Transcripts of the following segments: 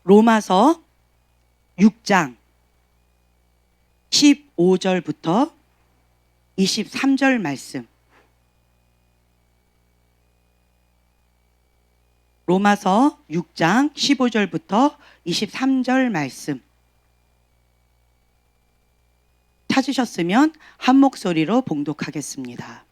로마서 6장 15절부터 23절 말씀. 로마서 6장 15절부터 23절 말씀. 찾으셨으면 한 목소리로 봉독하겠습니다.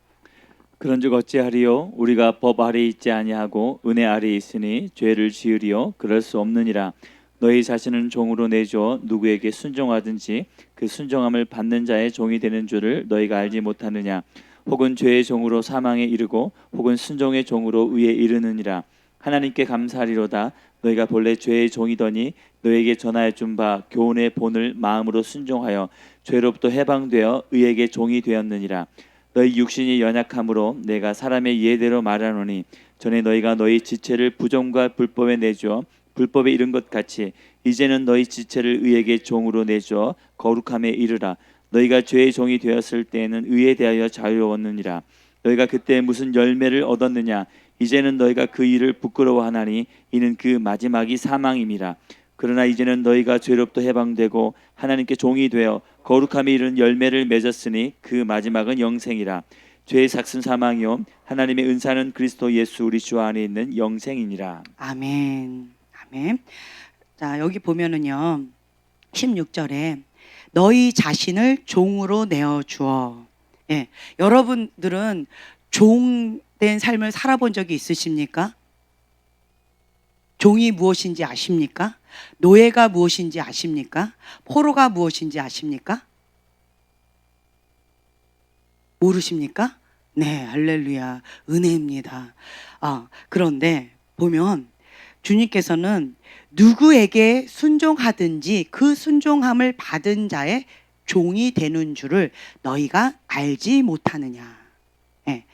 그런즉 어찌하리요? 우리가 법 아래 있지 아니하고 은혜 아래 있으니 죄를 지으리요? 그럴 수 없느니라. 너희 자신은 종으로 내주어 누구에게 순종하든지 그 순종함을 받는 자의 종이 되는 줄을 너희가 알지 못하느냐? 혹은 죄의 종으로 사망에 이르고 혹은 순종의 종으로 의에 이르느니라. 하나님께 감사하리로다. 너희가 본래 죄의 종이더니 너희에게 전하여 준 바 교훈의 본을 마음으로 순종하여 죄로부터 해방되어 의에게 종이 되었느니라. 너희 육신이 연약함으로 내가 사람의 이해대로 말하노니 전에 너희가 너희 지체를 부정과 불법에 내주어 불법에 이른 것 같이 이제는 너희 지체를 의에게 종으로 내주어 거룩함에 이르라. 너희가 죄의 종이 되었을 때에는 의에 대하여 자유로웠느니라. 너희가 그때 무슨 열매를 얻었느냐? 이제는 너희가 그 일을 부끄러워하나니 이는 그 마지막이 사망임이라. 그러나 이제는 너희가 죄로부터 해방되고 하나님께 종이 되어 거룩함에 이른 열매를 맺었으니 그 마지막은 영생이라. 죄의 삭은 사망이요 하나님의 은사는 그리스도 예수 우리 주 안에 있는 영생이니라. 아멘. 아멘. 자, 여기 보면은요 16절에 너희 자신을 종으로 내어 주어. 예, 여러분들은 종된 삶을 살아본 적이 있으십니까? 종이 무엇인지 아십니까? 노예가 무엇인지 아십니까? 포로가 무엇인지 아십니까? 모르십니까? 네, 할렐루야. 은혜입니다. 그런데 보면 주님께서는 누구에게 순종하든지 그 순종함을 받은 자의 종이 되는 줄을 너희가 알지 못하느냐. 네.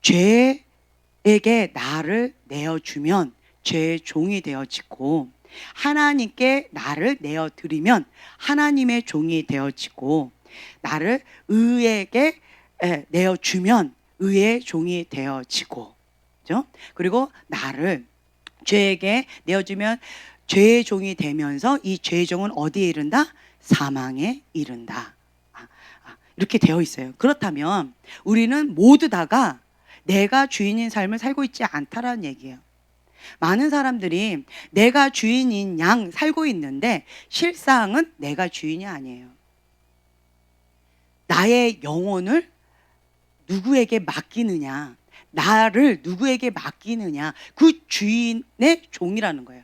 죄에게 나를 내어주면 죄의 종이 되어지고 하나님께 나를 내어드리면 하나님의 종이 되어지고 나를 의에게 내어주면 의의 종이 되어지고, 그렇죠? 그리고 나를 죄에게 내어주면 죄의 종이 되면서 이 죄의 종은 어디에 이른다? 사망에 이른다. 이렇게 되어 있어요. 그렇다면 우리는 모두 다가 내가 주인인 삶을 살고 있지 않다라는 얘기예요. 많은 사람들이 내가 주인인 양 살고 있는데 실상은 내가 주인이 아니에요. 나의 영혼을 누구에게 맡기느냐, 나를 누구에게 맡기느냐, 그 주인의 종이라는 거예요.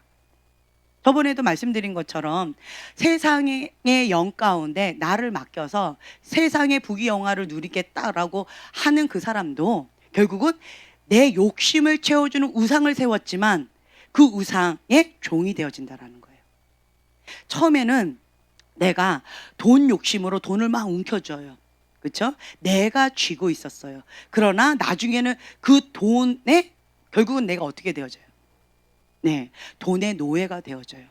저번에도 말씀드린 것처럼 세상의 영 가운데 나를 맡겨서 세상의 부귀영화를 누리겠다라고 하는 그 사람도 결국은 내 욕심을 채워주는 우상을 세웠지만 그 우상의 종이 되어진다는 거예요. 처음에는 내가 돈 욕심으로 돈을 막 움켜줘요. 그렇죠? 내가 쥐고 있었어요. 그러나 나중에는 그 돈에 결국은 내가 어떻게 되어져요? 네, 돈의 노예가 되어져요.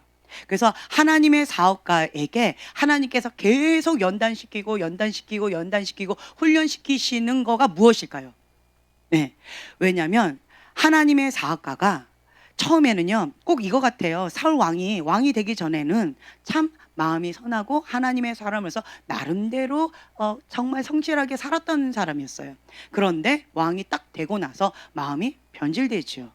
그래서 하나님의 사업가에게 하나님께서 계속 연단시키고 훈련시키시는 거가 무엇일까요? 네, 왜냐하면 하나님의 사업가가 처음에는요 꼭 이거 같아요. 사울 왕이 되기 전에는 참 마음이 선하고 하나님의 사람으로서 나름대로 정말 성실하게 살았던 사람이었어요. 그런데 왕이 딱 되고 나서 마음이 변질되지요.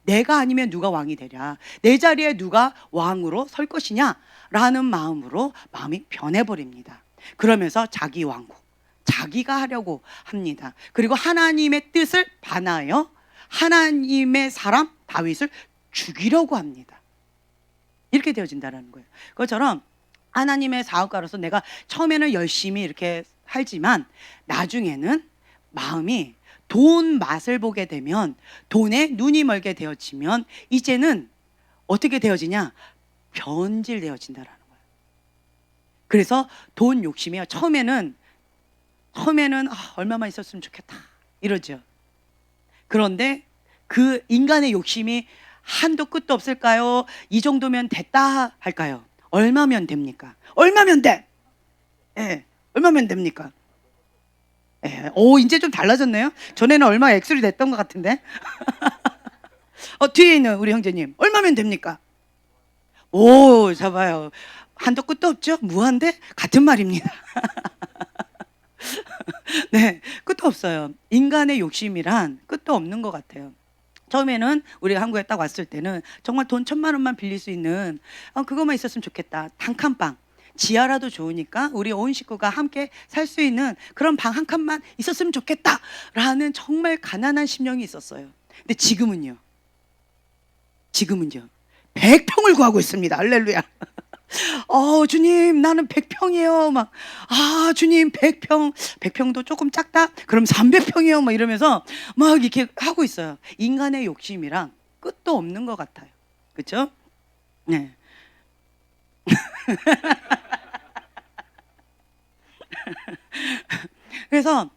내가 아니면 누가 왕이 되랴, 내 자리에 누가 왕으로 설 것이냐 라는 마음으로 마음이 변해버립니다. 그러면서 자기 왕국, 자기가 하려고 합니다. 그리고 하나님의 뜻을 반하여 하나님의 사람 다윗을 죽이려고 합니다. 이렇게 되어진다는 거예요. 그것처럼 하나님의 사업가로서 내가 처음에는 열심히 이렇게 살지만 나중에는 마음이 돈 맛을 보게 되면, 돈에 눈이 멀게 되어지면 이제는 어떻게 되어지냐? 변질되어진다라는 거예요. 그래서 돈 욕심이요. 처음에는 얼마만 있었으면 좋겠다 이러죠. 그런데 그 인간의 욕심이 한도 끝도 없을까요? 이 정도면 됐다 할까요? 얼마면 됩니까? 얼마면 돼? 예, 얼마면 됩니까? 예, 이제 좀 달라졌네요. 전에는 얼마 액수를 냈던 것 같은데. 뒤에 있는 우리 형제님, 얼마면 됩니까? 오, 잡아요. 한도 끝도 없죠? 무한대? 같은 말입니다. 네, 끝도 없어요. 인간의 욕심이란 끝도 없는 것 같아요. 처음에는 우리가 한국에 딱 왔을 때는 정말 돈 1,000만 원만 빌릴 수 있는 그것만 있었으면 좋겠다. 단칸방. 지하라도 좋으니까 우리 온 식구가 함께 살 수 있는 그런 방 한 칸만 있었으면 좋겠다라는 정말 가난한 심령이 있었어요. 근데 지금은요. 100평을 구하고 있습니다. 할렐루야. 주님, 나는 100평이에요. 막, 주님, 100평도 조금 작다? 그럼 300평이에요. 막 이러면서 막 이렇게 하고 있어요. 인간의 욕심이랑 끝도 없는 것 같아요. 그쵸? 네. 그래서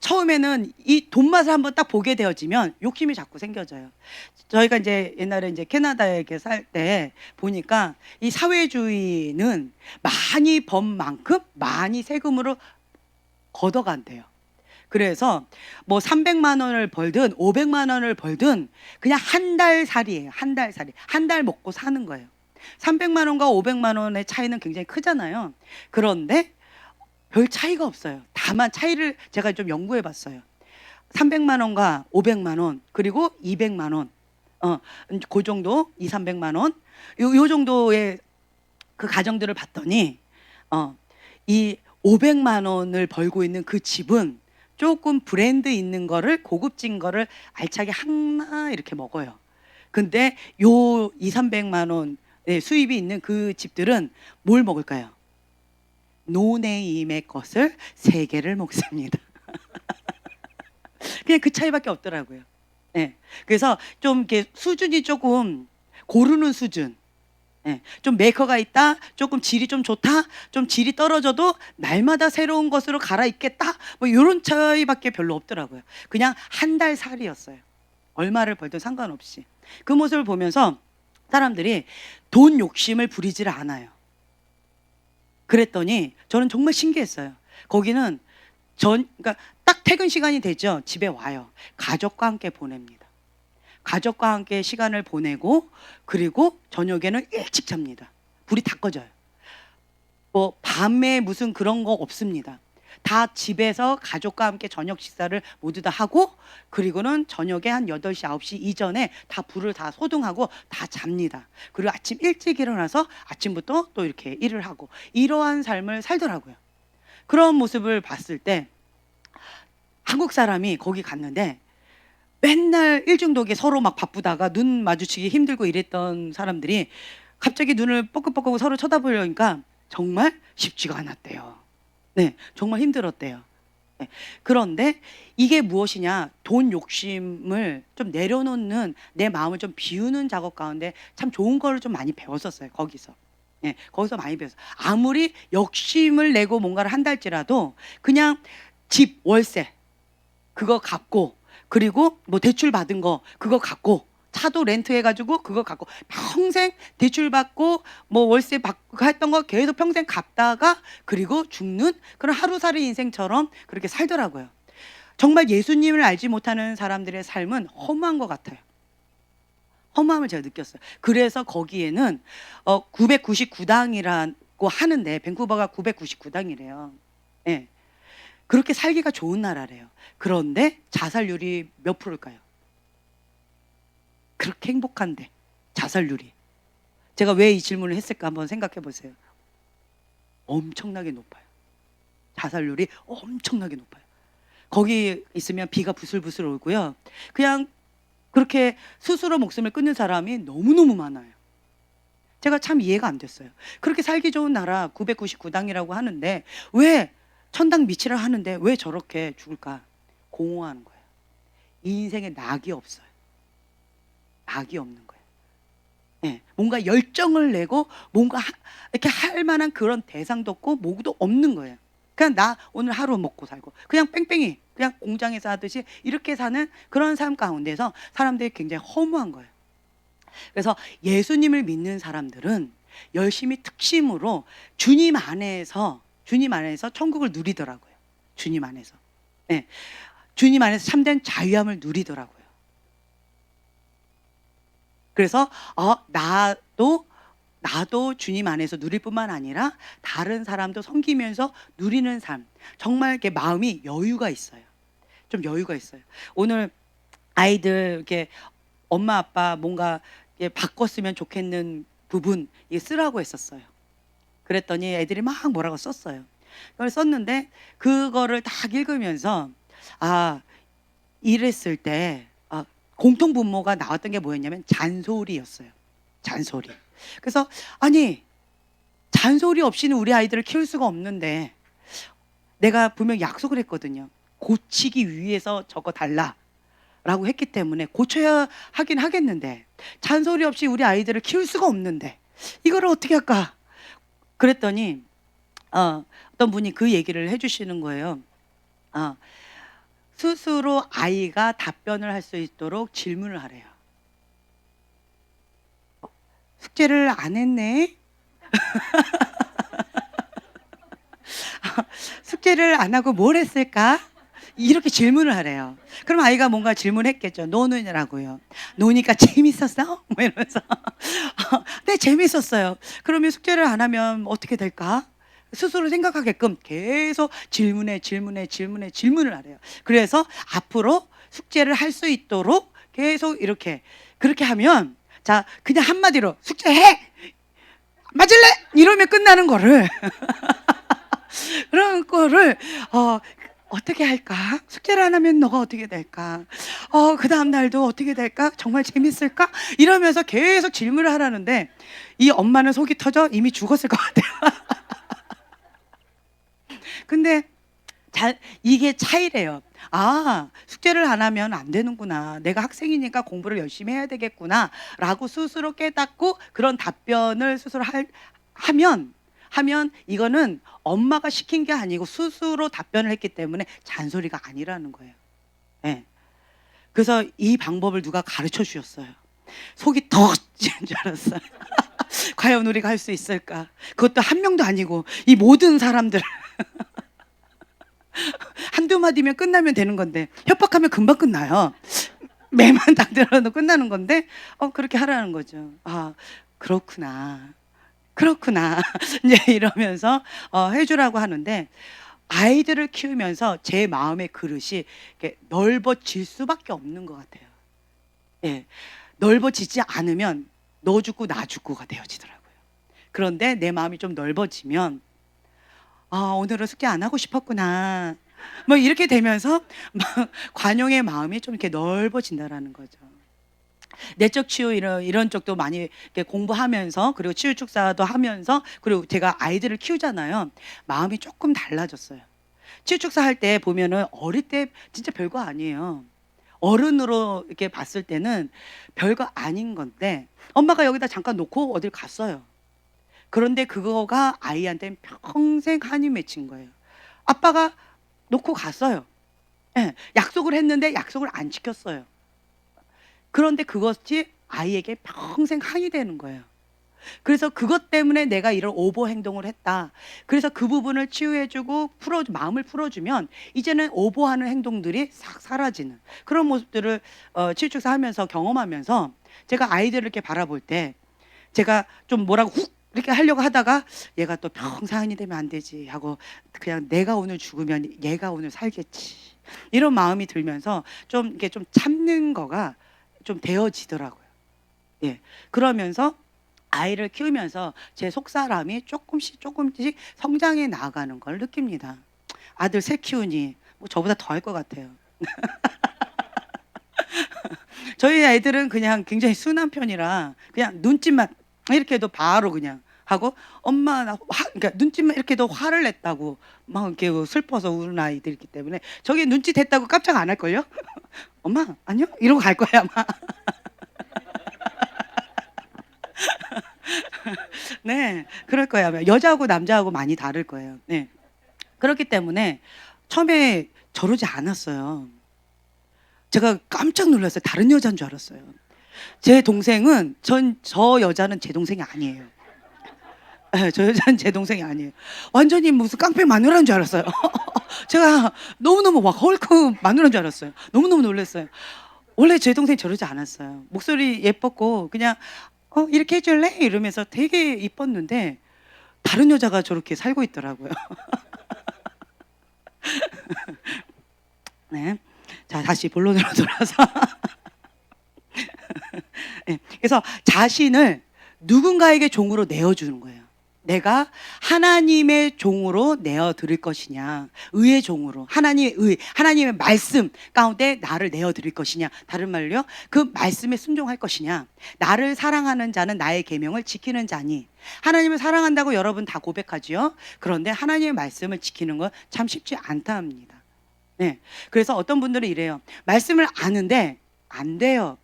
처음에는 이 돈 맛을 한번 딱 보게 되어지면 욕심이 자꾸 생겨져요. 저희가 이제 옛날에 이제 캐나다에 살 때 보니까 이 사회주의는 많이 번 만큼 많이 세금으로 걷어간대요. 그래서 뭐 300만 원을 벌든 500만 원을 벌든 그냥 한 달 살이에요. 한 달 살이. 한 달 먹고 사는 거예요. 300만 원과 500만 원의 차이는 굉장히 크잖아요. 그런데 별 차이가 없어요. 다만 차이를 제가 좀 연구해 봤어요. 300만 원과 500만 원, 그리고 200만 원. 그 정도, 2, 300만 원. 요 정도의 그 가정들을 봤더니 이 500만 원을 벌고 있는 그 집은 조금 브랜드 있는 거를, 고급진 거를 알차게 하나 이렇게 먹어요. 근데 요 2, 300만 원의 수입이 있는 그 집들은 뭘 먹을까요? 노네임의 것을 3개를 먹습니다. 그냥 그 차이밖에 없더라고요. 네. 그래서 좀 이렇게 수준이 조금 고르는 수준. 네. 좀 메이커가 있다, 조금 질이 좀 좋다, 좀 질이 떨어져도 날마다 새로운 것으로 갈아입겠다, 뭐 이런 차이밖에 별로 없더라고요. 그냥 한 달 살이었어요. 얼마를 벌든 상관없이. 그 모습을 보면서 사람들이 돈 욕심을 부리지를 않아요. 그랬더니 저는 정말 신기했어요. 거기는 그러니까 딱 퇴근 시간이 되죠. 집에 와요. 가족과 함께 보냅니다. 가족과 함께 시간을 보내고, 그리고 저녁에는 일찍 잡니다. 불이 다 꺼져요. 뭐 밤에 무슨 그런 거 없습니다. 다 집에서 가족과 함께 저녁 식사를 모두 다 하고, 그리고는 저녁에 한 8시, 9시 이전에 다 불을 다 소등하고 다 잡니다. 그리고 아침 일찍 일어나서 아침부터 또 이렇게 일을 하고, 이러한 삶을 살더라고요. 그런 모습을 봤을 때 한국 사람이 거기 갔는데 맨날 일중독에 서로 막 바쁘다가 눈 마주치기 힘들고 이랬던 사람들이 갑자기 눈을 뻐끔뻐끔 서로 쳐다보려니까 정말 쉽지가 않았대요. 네, 정말 힘들었대요. 네. 그런데 이게 무엇이냐? 돈 욕심을 좀 내려놓는, 내 마음을 좀 비우는 작업 가운데 참 좋은 거를 좀 많이 배웠었어요. 거기서. 네, 거기서 많이 배웠어요. 아무리 욕심을 내고 뭔가를 한달지라도 그냥 집 월세 그거 갚고, 그리고 뭐 대출 받은 거 그거 갚고, 차도 렌트해가지고 그거 갚고, 평생 대출 받고 뭐 월세 받고 했던 거 계속 평생 갚다가 그리고 죽는 그런 하루살이 인생처럼 그렇게 살더라고요. 정말 예수님을 알지 못하는 사람들의 삶은 허무한 것 같아요. 허무함을 제가 느꼈어요. 그래서 거기에는 999당이라고 하는데, 밴쿠버가 999당이래요. 네. 그렇게 살기가 좋은 나라래요. 그런데 자살률이 몇 프로일까요? 그렇게 행복한데 자살률이. 제가 왜 이 질문을 했을까 한번 생각해 보세요. 엄청나게 높아요. 자살률이 엄청나게 높아요. 거기 있으면 비가 부슬부슬 오고요. 그냥 그렇게 스스로 목숨을 끊는 사람이 너무너무 많아요. 제가 참 이해가 안 됐어요. 그렇게 살기 좋은 나라 999당이라고 하는데 왜 천당 미치라 하는데 왜 저렇게 죽을까? 공허하는 거예요. 이 인생에 낙이 없어요. 낙이 없는 거예요. 네, 뭔가 열정을 내고 뭔가 이렇게 할 만한 그런 대상도 없고 뭐도 없는 거예요. 그냥 나 오늘 하루 먹고 살고 그냥 뺑뺑이 그냥 공장에서 하듯이 이렇게 사는 그런 삶 가운데서 사람들이 굉장히 허무한 거예요. 그래서 예수님을 믿는 사람들은 열심히 특심으로 주님 안에서 천국을 누리더라고요. 주님 안에서. 네. 주님 안에서 참된 자유함을 누리더라고요. 나도 나도 주님 안에서 누릴 뿐만 아니라 다른 사람도 섬기면서 누리는 삶. 정말 이렇게 마음이 여유가 있어요. 좀 여유가 있어요. 오늘 아이들 이렇게 엄마 아빠 뭔가 이렇게 바꿨으면 좋겠는 부분 이게 쓰라고 했었어요. 그랬더니 애들이 막 뭐라고 썼어요. 그걸 썼는데 그거를 딱 읽으면서 아 이랬을 때 공통 분모가 나왔던 게 뭐였냐면 잔소리였어요. 잔소리. 그래서 아니 잔소리 없이는 우리 아이들을 키울 수가 없는데 내가 분명 약속을 했거든요. 고치기 위해서 저거 달라라고 했기 때문에 고쳐야 하긴 하겠는데 잔소리 없이 우리 아이들을 키울 수가 없는데 이거를 어떻게 할까? 그랬더니 어떤 분이 그 얘기를 해주시는 거예요. 스스로 아이가 답변을 할 수 있도록 질문을 하래요. 숙제를 안 했네? 숙제를 안 하고 뭘 했을까? 이렇게 질문을 하래요. 그럼 아이가 뭔가 질문했겠죠. 노는이라고요. 노니까 재밌었어? 뭐 이러면서. 네, 재밌었어요. 그러면 숙제를 안 하면 어떻게 될까? 스스로 생각하게끔 계속 질문을 하래요. 그래서 앞으로 숙제를 할 수 있도록 계속 이렇게 그렇게 하면 자 그냥 한마디로 숙제해! 맞을래? 이러면 끝나는 거를 그런 거를 어떻게 할까? 숙제를 안 하면 너가 어떻게 될까? 그 다음 날도 어떻게 될까? 정말 재밌을까? 이러면서 계속 질문을 하라는데 이 엄마는 속이 터져 이미 죽었을 것 같아요. 근데 이게 차이래요. 숙제를 안 하면 안 되는구나. 내가 학생이니까 공부를 열심히 해야 되겠구나. 라고 스스로 깨닫고 그런 답변을 스스로 하면 이거는 엄마가 시킨 게 아니고 스스로 답변을 했기 때문에 잔소리가 아니라는 거예요. 네. 그래서 이 방법을 누가 가르쳐 주셨어요. 속이 더 찌는 줄 알았어요. 과연 우리가 할 수 있을까? 그것도 한 명도 아니고 이 모든 사람들 한두 마디면 끝나면 되는 건데 협박하면 금방 끝나요. 매만 딱 들어도 끝나는 건데 그렇게 하라는 거죠. 그렇구나 이제 이러면서 해주라고 하는데 아이들을 키우면서 제 마음의 그릇이 이렇게 넓어질 수밖에 없는 것 같아요. 예, 넓어지지 않으면 너 죽고 나 죽고가 되어지더라고요. 그런데 내 마음이 좀 넓어지면 오늘은 숙제 안 하고 싶었구나. 뭐 이렇게 되면서 막 관용의 마음이 좀 이렇게 넓어진다라는 거죠. 내적 치유 이런 쪽도 많이 이렇게 공부하면서 그리고 치유 축사도 하면서 그리고 제가 아이들을 키우잖아요. 마음이 조금 달라졌어요. 치유 축사 할 때 보면은 어릴 때 진짜 별거 아니에요. 어른으로 이렇게 봤을 때는 별거 아닌 건데 엄마가 여기다 잠깐 놓고 어딜 갔어요. 그런데 그거가 아이한테는 평생 한이 맺힌 거예요. 아빠가 놓고 갔어요. 예, 약속을 했는데 약속을 안 지켰어요. 그런데 그것이 아이에게 평생 한이 되는 거예요. 그래서 그것 때문에 내가 이런 오버 행동을 했다. 그래서 그 부분을 치유해주고 마음을 풀어주면 이제는 오버하는 행동들이 싹 사라지는 그런 모습들을 치유축사 하면서 경험하면서 제가 아이들을 이렇게 바라볼 때 제가 좀 뭐라고 훅 이렇게 하려고 하다가 얘가 또 평생 한이 되면 안 되지 하고 그냥 내가 오늘 죽으면 얘가 오늘 살겠지 이런 마음이 들면서 좀 이게 좀 참는 거가 좀 되어지더라고요. 예, 그러면서 아이를 키우면서 제 속사람이 조금씩 성장해 나가는 걸 느낍니다. 아들 셋 키우니 뭐 저보다 더 할 것 같아요. 저희 아이들은 그냥 굉장히 순한 편이라 그냥 눈짓만 이렇게 해도 바로 그냥 하고 엄마 그러니까 눈짓만 이렇게 해도 화를 냈다고 막 이렇게 슬퍼서 우는 아이들이기 때문에 저게 눈짓 했다고 깜짝 안 할걸요? 엄마 아니요? 이러고 갈 거야 아마. 네, 그럴 거예요. 아마. 여자하고 남자하고 많이 다를 거예요. 네, 그렇기 때문에 처음에 저러지 않았어요. 제가 깜짝 놀랐어요. 다른 여자인 줄 알았어요. 제 동생은 저 여자는 제 동생이 아니에요. 네, 저 여자는 제 동생이 아니에요. 완전히 무슨 깡패 마누라인 줄 알았어요. 제가 너무너무 막 헐크 마누라인 줄 알았어요. 너무너무 놀랐어요. 원래 제 동생이 저러지 않았어요. 목소리 예뻤고 그냥 이렇게 해줄래? 이러면서 되게 이뻤는데 다른 여자가 저렇게 살고 있더라고요. 네. 자, 다시 본론으로 돌아서. 네. 그래서 자신을 누군가에게 종으로 내어주는 거예요. 내가 하나님의 종으로 내어 드릴 것이냐, 의의 종으로, 하나님의 말씀 가운데 나를 내어 드릴 것이냐, 다른 말로요, 그 말씀에 순종할 것이냐. 나를 사랑하는 자는 나의 계명을 지키는 자니. 하나님을 사랑한다고 여러분 다 고백하지요. 그런데 하나님의 말씀을 지키는 건 참 쉽지 않다 합니다. 네. 그래서 어떤 분들은 이래요. 말씀을 아는데 안 돼요.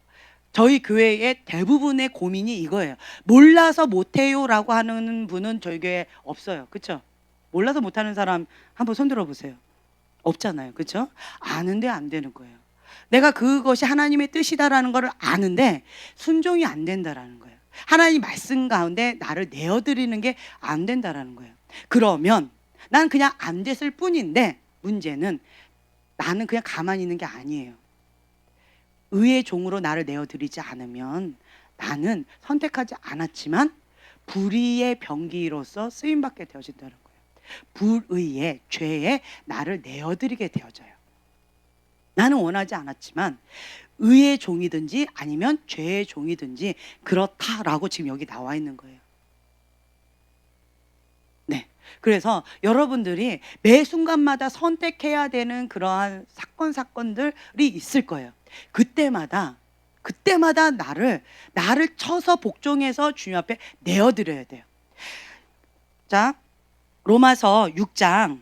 저희 교회의 대부분의 고민이 이거예요. 몰라서 못해요라고 하는 분은 저희 교회에 없어요. 그렇죠? 몰라서 못하는 사람 한번 손들어 보세요. 없잖아요. 그렇죠? 아는데 안 되는 거예요. 내가 그것이 하나님의 뜻이다라는 걸 아는데 순종이 안 된다라는 거예요. 하나님 말씀 가운데 나를 내어드리는 게 안 된다라는 거예요. 그러면 난 그냥 안 됐을 뿐인데, 문제는 나는 그냥 가만히 있는 게 아니에요. 의의 종으로 나를 내어드리지 않으면 나는 선택하지 않았지만 불의의 병기로서 쓰임받게 되어진다는 거예요. 불의의 죄에 나를 내어드리게 되어져요. 나는 원하지 않았지만 의의 종이든지 아니면 죄의 종이든지 그렇다라고 지금 여기 나와 있는 거예요. 네. 그래서 여러분들이 매 순간마다 선택해야 되는 그러한 사건들이 있을 거예요. 그때마다 나를 쳐서 복종해서 주님 앞에 내어드려야 돼요. 자, 로마서 6장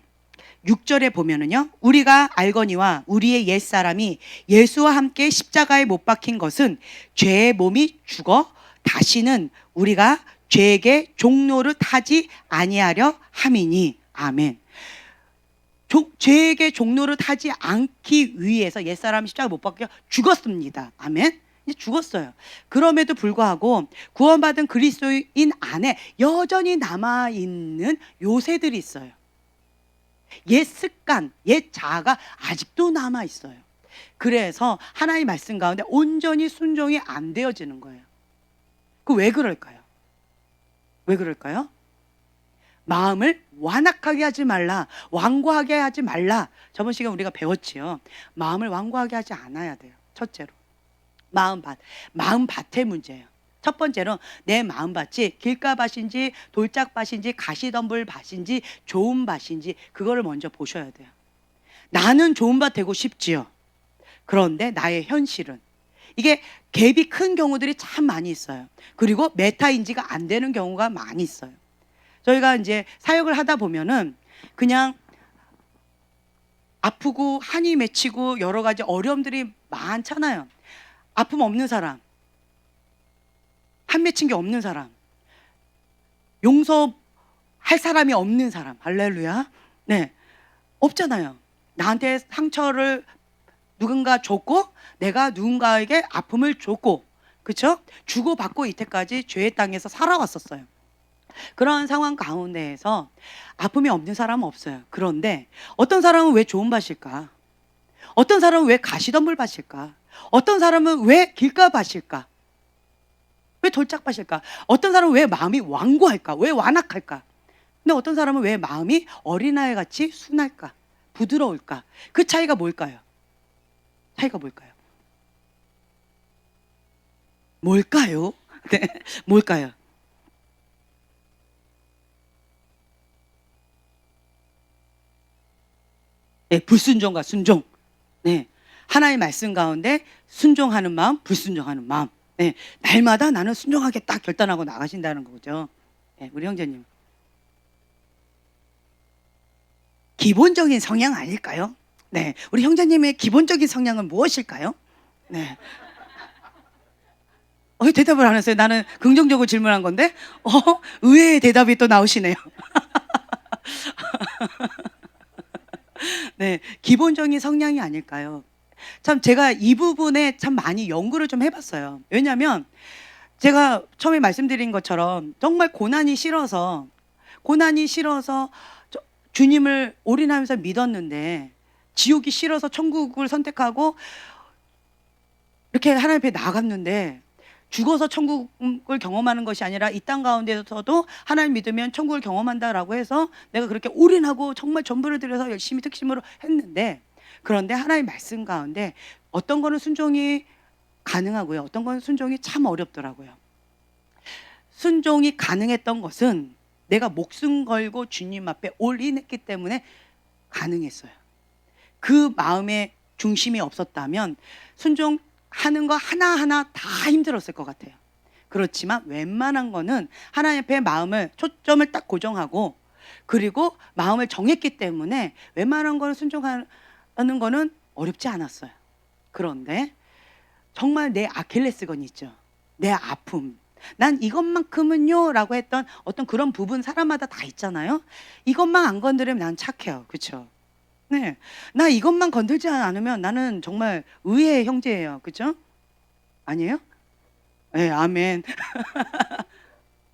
6절에 보면은요, 우리가 알거니와 우리의 옛사람이 예수와 함께 십자가에 못 박힌 것은 죄의 몸이 죽어 다시는 우리가 죄에게 종로를 타지 아니하려 함이니. 아멘. 죄에게 종로를 타지 않기 위해서 옛사람 십자가 못 박혀 죽었습니다. 아멘. 이제 죽었어요. 그럼에도 불구하고 구원받은 그리스도인 안에 여전히 남아있는 요새들이 있어요. 옛 습관, 옛 자아가 아직도 남아있어요. 그래서 하나님의 말씀 가운데 온전히 순종이 안 되어지는 거예요. 그 왜 그럴까요? 왜 그럴까요? 마음을 완악하게 하지 말라, 완고하게 하지 말라. 저번 시간에 우리가 배웠지요. 마음을 완고하게 하지 않아야 돼요. 첫째로 마음밭의 문제예요. 첫 번째로 내 마음밭이 길가밭인지 돌짝밭인지 가시덤불밭인지 좋은 밭인지 그거를 먼저 보셔야 돼요. 나는 좋은 밭 되고 싶지요. 그런데 나의 현실은, 이게 갭이 큰 경우들이 참 많이 있어요. 그리고 메타인지가 안 되는 경우가 많이 있어요. 저희가 이제 사역을 하다 보면은 그냥 아프고 한이 맺히고 여러 가지 어려움들이 많잖아요. 아픔 없는 사람, 한 맺힌 게 없는 사람, 용서할 사람이 없는 사람, 할렐루야. 네, 없잖아요. 나한테 상처를 누군가 줬고 내가 누군가에게 아픔을 줬고, 그렇죠? 주고받고 이때까지 죄의 땅에서 살아왔었어요. 그런 상황 가운데에서 아픔이 없는 사람은 없어요. 그런데 어떤 사람은 왜 좋은 밭일까? 어떤 사람은 왜 가시덤불 밭일까? 어떤 사람은 왜 길가 밭일까? 왜 돌짝밭일까? 어떤 사람은 왜 마음이 완고할까? 왜 완악할까? 근데 어떤 사람은 왜 마음이 어린아이 같이 순할까? 부드러울까? 그 차이가 뭘까요? 차이가 뭘까요? 뭘까요? 네, 뭘까요? 네, 불순종과 순종. 네, 하나님의 말씀 가운데 순종하는 마음, 불순종하는 마음. 네, 날마다 나는 순종하겠다 결단하고 나가신다는 거죠. 네, 우리 형제님. 기본적인 성향 아닐까요? 네, 우리 형제님의 기본적인 성향은 무엇일까요? 네. 대답을 안 했어요. 나는 긍정적으로 질문한 건데, 의외의 대답이 또 나오시네요. 네, 기본적인 성향이 아닐까요? 참 제가 이 부분에 참 많이 연구를 좀 해봤어요. 왜냐하면 제가 처음에 말씀드린 것처럼 정말 고난이 싫어서 주님을 올인하면서 믿었는데 지옥이 싫어서 천국을 선택하고 이렇게 하나님 앞에 나갔는데 죽어서 천국을 경험하는 것이 아니라 이 땅 가운데서도 하나님 믿으면 천국을 경험한다라고 해서 내가 그렇게 올인하고 정말 전부를 들여서 열심히 특심으로 했는데, 그런데 하나님 말씀 가운데 어떤 거는 순종이 가능하고요, 어떤 건 순종이 참 어렵더라고요. 순종이 가능했던 것은 내가 목숨 걸고 주님 앞에 올인했기 때문에 가능했어요. 그 마음의 중심이 없었다면 순종하는 거 하나하나 다 힘들었을 것 같아요. 그렇지만 웬만한 거는 하나님 앞에 마음을 초점을 딱 고정하고 그리고 마음을 정했기 때문에 웬만한 거는 순종하는 거는 어렵지 않았어요. 그런데 정말 내 아킬레스건이 있죠. 내 아픔. 난 이것만큼은요 라고 했던 어떤 그런 부분 사람마다 다 있잖아요. 이것만 안 건드리면 난 착해요. 그렇죠? 네, 나 이것만 건들지 않으면 나는 정말 의의 형제예요. 그렇죠? 아니에요? 네, 아멘.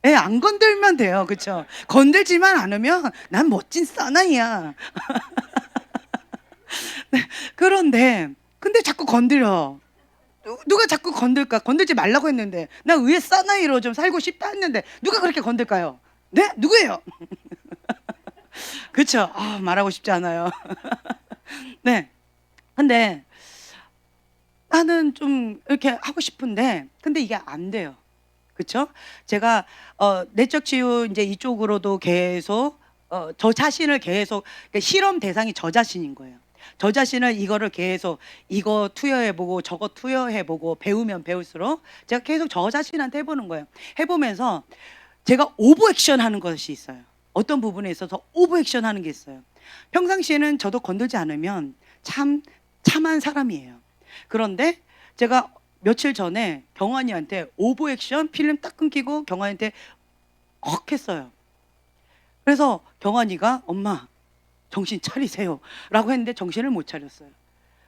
네, 안 건들면 돼요. 그렇죠? 건들지만 않으면 난 멋진 사나이야. 네, 그런데 근데 자꾸 건드려. 누가 자꾸 건들까? 건들지 말라고 했는데, 나 의의 사나이로 좀 살고 싶다 했는데 누가 그렇게 건들까요? 네? 누구예요? 그렇죠? 아, 말하고 싶지 않아요. 네. 근데 나는 좀 이렇게 하고 싶은데 근데 이게 안 돼요. 그렇죠? 제가 내적 치유 이제 이쪽으로도 계속 저 자신을 계속, 그러니까 실험 대상이 저 자신인 거예요. 저 자신을 이거를 계속 이거 투여해보고 저거 투여해보고 배우면 배울수록 제가 계속 저 자신한테 해보는 거예요. 해보면서 제가 오버액션 하는 것이 있어요. 어떤 부분에 있어서 오버액션 하는 게 있어요. 평상시에는 저도 건들지 않으면 참 참한 사람이에요. 그런데 제가 며칠 전에 경환이한테 오버액션 필름 딱 끊기고 경환이한테 헉 했어요. 그래서 경환이가 엄마 정신 차리세요 라고 했는데 정신을 못 차렸어요.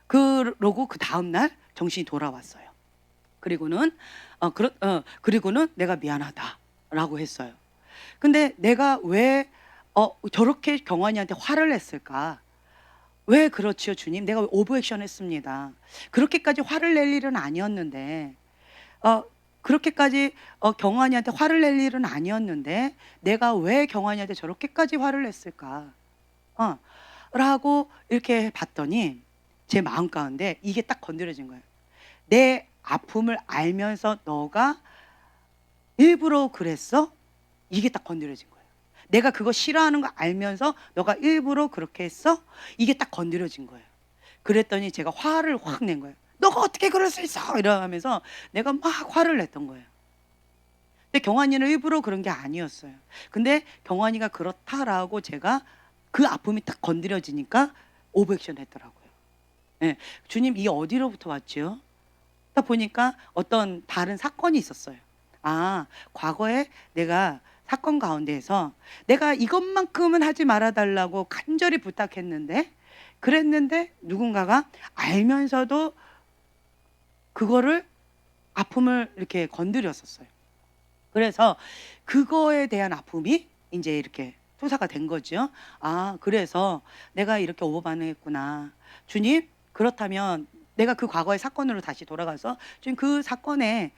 그러고 그 다음날 정신이 돌아왔어요. 그리고는 그리고는 내가 미안하다 라고 했어요. 근데 내가 왜 저렇게 경환이한테 화를 냈을까? 왜 그렇지요 주님? 내가 오버액션 했습니다. 그렇게까지 화를 낼 일은 아니었는데 그렇게까지 경환이한테 화를 낼 일은 아니었는데 내가 왜 경환이한테 저렇게까지 화를 냈을까? 라고 이렇게 봤더니 제 마음 가운데 이게 딱 건드려진 거예요. 내 아픔을 알면서 너가 일부러 그랬어? 이게 딱 건드려진 거예요. 내가 그거 싫어하는 거 알면서 너가 일부러 그렇게 했어? 이게 딱 건드려진 거예요. 그랬더니 제가 화를 확 낸 거예요. 너가 어떻게 그럴 수 있어? 이러면서 내가 막 화를 냈던 거예요. 근데 경환이는 일부러 그런 게 아니었어요. 근데 경환이가 그렇다라고 제가 그 아픔이 딱 건드려지니까 오버액션 했더라고요. 네. 주님, 이 어디로부터 왔지요? 딱 보니까 어떤 다른 사건이 있었어요. 아, 과거에 내가 사건 가운데에서 내가 이것만큼은 하지 말아달라고 간절히 부탁했는데 그랬는데 누군가가 알면서도 그거를 아픔을 이렇게 건드렸었어요. 그래서 그거에 대한 아픔이 이제 이렇게 투사가 된 거죠. 아, 그래서 내가 이렇게 오버 반응했구나. 주님, 그렇다면 내가 그 과거의 사건으로 다시 돌아가서 주님 그 사건을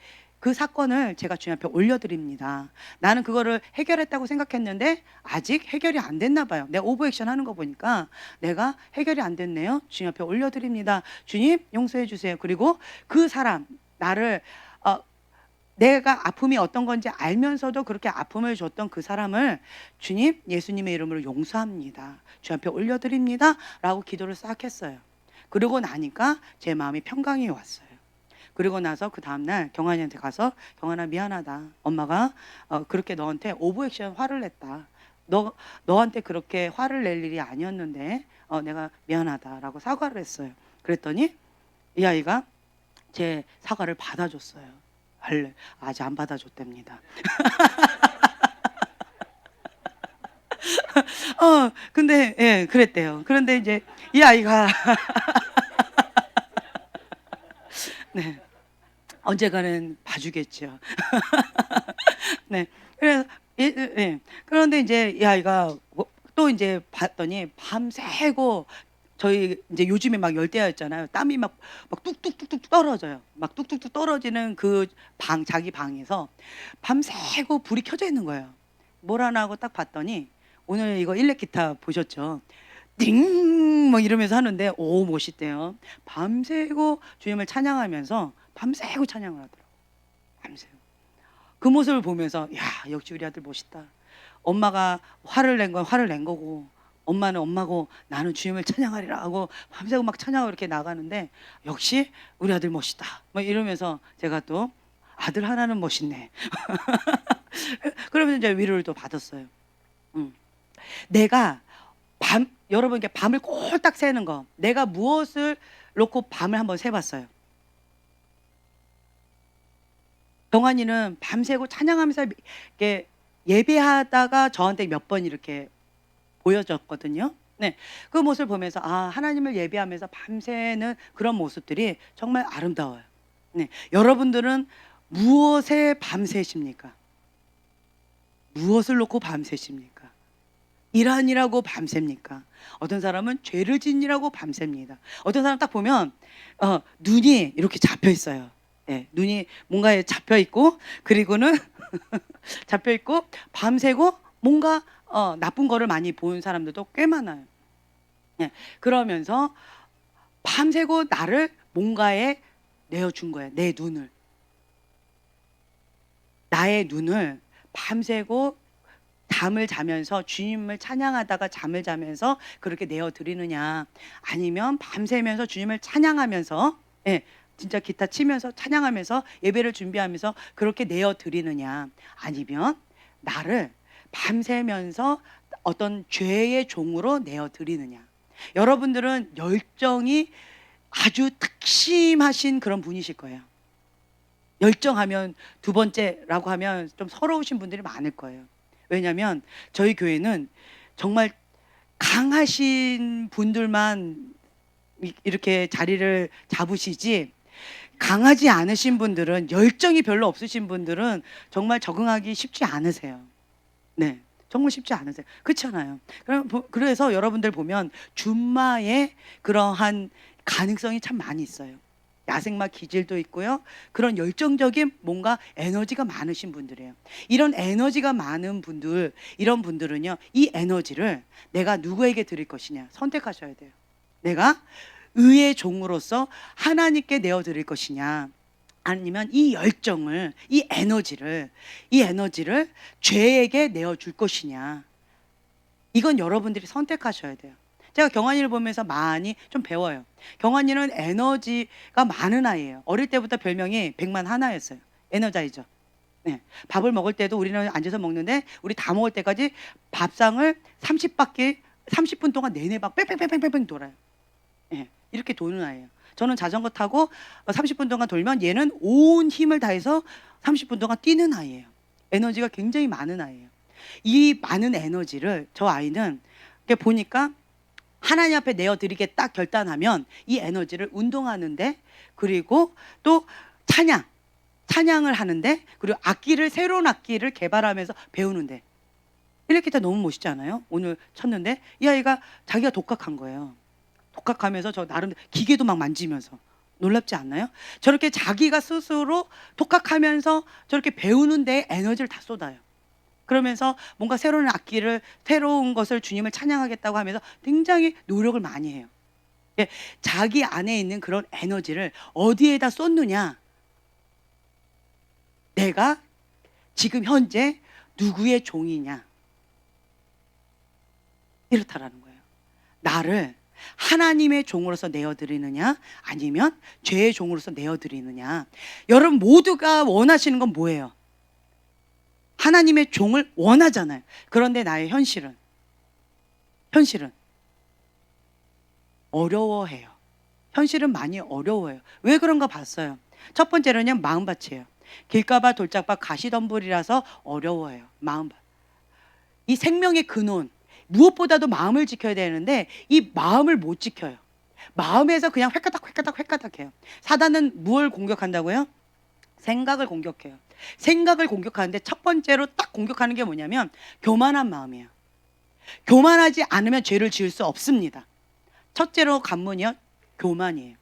제가 주님 앞에 올려드립니다. 나는 그거를 해결했다고 생각했는데 아직 해결이 안 됐나 봐요. 내가 오버액션 하는 거 보니까 내가 해결이 안 됐네요. 주님 앞에 올려드립니다. 주님 용서해 주세요. 그리고 그 사람, 나를 내가 아픔이 어떤 건지 알면서도 그렇게 아픔을 줬던 그 사람을 주님 예수님의 이름으로 용서합니다. 주님 앞에 올려드립니다. 라고 기도를 싹 했어요. 그러고 나니까 제 마음이 평강이 왔어요. 그리고 나서 그 다음날 경환이한테 가서 경환아 미안하다. 엄마가 그렇게 너한테 오버액션 화를 냈다. 너한테 그렇게 화를 낼 일이 아니었는데 내가 미안하다라고 사과를 했어요. 그랬더니 이 아이가 제 사과를 받아줬어요. 아직 안 받아줬답니다. 근데 예, 그랬대요. 그런데 이제 이 아이가 네, 언젠가는 봐주겠죠. 네, 그래서 그런데 이제 이 아이가 또 이제 봤더니 밤새고 저희 이제 요즘에 막 열대야였잖아요. 땀이 막 뚝뚝뚝뚝 떨어져요. 막 뚝뚝뚝 떨어지는 그 자기 방에서 밤새고 불이 켜져 있는 거예요. 뭘 하나 하고 딱 봤더니 오늘 이거 일렉 기타 보셨죠? 띵! 뭐 이러면서 하는데 오 멋있대요. 밤새고 주님을 찬양하면서 밤새고 찬양을 하더라고요. 밤새고. 그 모습을 보면서 야 역시 우리 아들 멋있다. 엄마가 화를 낸 건 화를 낸 거고 엄마는 엄마고 나는 주님을 찬양하리라 하고 밤새고 막 찬양하고 이렇게 나가는데 역시 우리 아들 멋있다. 뭐 이러면서 제가 또 아들 하나는 멋있네. 그러면서 이제 위로를 또 받았어요. 내가 여러분께 밤을 꼴딱 새는 거, 내가 무엇을 놓고 밤을 한번 새봤어요. 경환이는 밤새고 찬양하면서 이렇게 예배하다가 저한테 몇 번 이렇게 보여줬거든요. 네, 그 모습을 보면서 아 하나님을 예배하면서 밤새는 그런 모습들이 정말 아름다워요. 네, 여러분들은 무엇에 밤새십니까? 무엇을 놓고 밤새십니까? 일 아니라고 밤새입니까? 어떤 사람은 죄를 짓느라고 밤새입니다. 어떤 사람 딱 보면 눈이 이렇게 잡혀 있어요. 네, 눈이 뭔가에 잡혀 있고 그리고는 잡혀 있고 밤새고 뭔가 나쁜 거를 많이 본 사람들도 꽤 많아요. 네, 그러면서 밤새고 나를 뭔가에 내어준 거예요. 내 눈을. 나의 눈을 밤새고 잠을 자면서 주님을 찬양하다가 잠을 자면서 그렇게 내어드리느냐, 아니면 밤새면서 주님을 찬양하면서 진짜 기타 치면서 찬양하면서 예배를 준비하면서 그렇게 내어드리느냐, 아니면 나를 밤새면서 어떤 죄의 종으로 내어드리느냐. 여러분들은 열정이 아주 특심하신 그런 분이실 거예요. 열정하면 두 번째라고 하면 좀 서러우신 분들이 많을 거예요. 왜냐하면 저희 교회는 정말 강하신 분들만 이렇게 자리를 잡으시지, 강하지 않으신 분들은, 열정이 별로 없으신 분들은 정말 적응하기 쉽지 않으세요. 네, 정말 쉽지 않으세요. 그렇잖아요. 그래서 여러분들 보면 줌마의 그러한 가능성이 참 많이 있어요. 야생마 기질도 있고요. 그런 열정적인 뭔가 에너지가 많으신 분들이에요. 이런 에너지가 많은 분들, 이런 분들은요, 이 에너지를 내가 누구에게 드릴 것이냐 선택하셔야 돼요. 내가 의의 종으로서 하나님께 내어드릴 것이냐, 아니면 이 열정을, 이 에너지를 죄에게 내어줄 것이냐. 이건 여러분들이 선택하셔야 돼요. 제가 경환이를 보면서 많이 좀 배워요. 경환이는 에너지가 많은 아이예요. 어릴 때부터 별명이 100만 하나였어요. 에너자이저. 네. 밥을 먹을 때도 우리는 앉아서 먹는데 우리 다 먹을 때까지 밥상을 30바퀴 30분 동안 내내 막 뺑뺑뺑뺑뺑 돌아요. 네. 이렇게 도는 아이예요. 저는 자전거 타고 30분 동안 돌면 얘는 온 힘을 다해서 30분 동안 뛰는 아이예요. 에너지가 굉장히 많은 아이예요. 이 많은 에너지를 저 아이는 이렇게 보니까 하나님 앞에 내어드리게 딱 결단하면 이 에너지를 운동하는데, 그리고 또 찬양을 하는데, 그리고 새로운 악기를 개발하면서 배우는데. 일렉 기타 너무 멋있지 않아요? 오늘 쳤는데 이 아이가 자기가 독학한 거예요. 독학하면서 저 나름 기계도 막 만지면서. 놀랍지 않나요? 저렇게 자기가 스스로 독학하면서 저렇게 배우는데 에너지를 다 쏟아요. 그러면서 뭔가 새로운 것을 주님을 찬양하겠다고 하면서 굉장히 노력을 많이 해요. 자기 안에 있는 그런 에너지를 어디에다 쏟느냐, 내가 지금 현재 누구의 종이냐, 이렇다라는 거예요. 나를 하나님의 종으로서 내어드리느냐, 아니면 죄의 종으로서 내어드리느냐. 여러분 모두가 원하시는 건 뭐예요? 하나님의 종을 원하잖아요. 그런데 나의 현실은 어려워해요. 현실은 많이 어려워요. 왜 그런가 봤어요. 첫 번째로는 마음밭이에요. 길가밭, 돌짝밭, 가시덤불이라서 어려워해요. 마음밭. 이 생명의 근원, 무엇보다도 마음을 지켜야 되는데 이 마음을 못 지켜요. 마음에서 그냥 획가닥 해요. 사단은 뭘 공격한다고요? 생각을 공격해요. 생각을 공격하는데 첫 번째로 딱 공격하는 게 뭐냐면 교만한 마음이에요. 교만하지 않으면 죄를 지을 수 없습니다. 첫째로 관문이요. 교만이에요.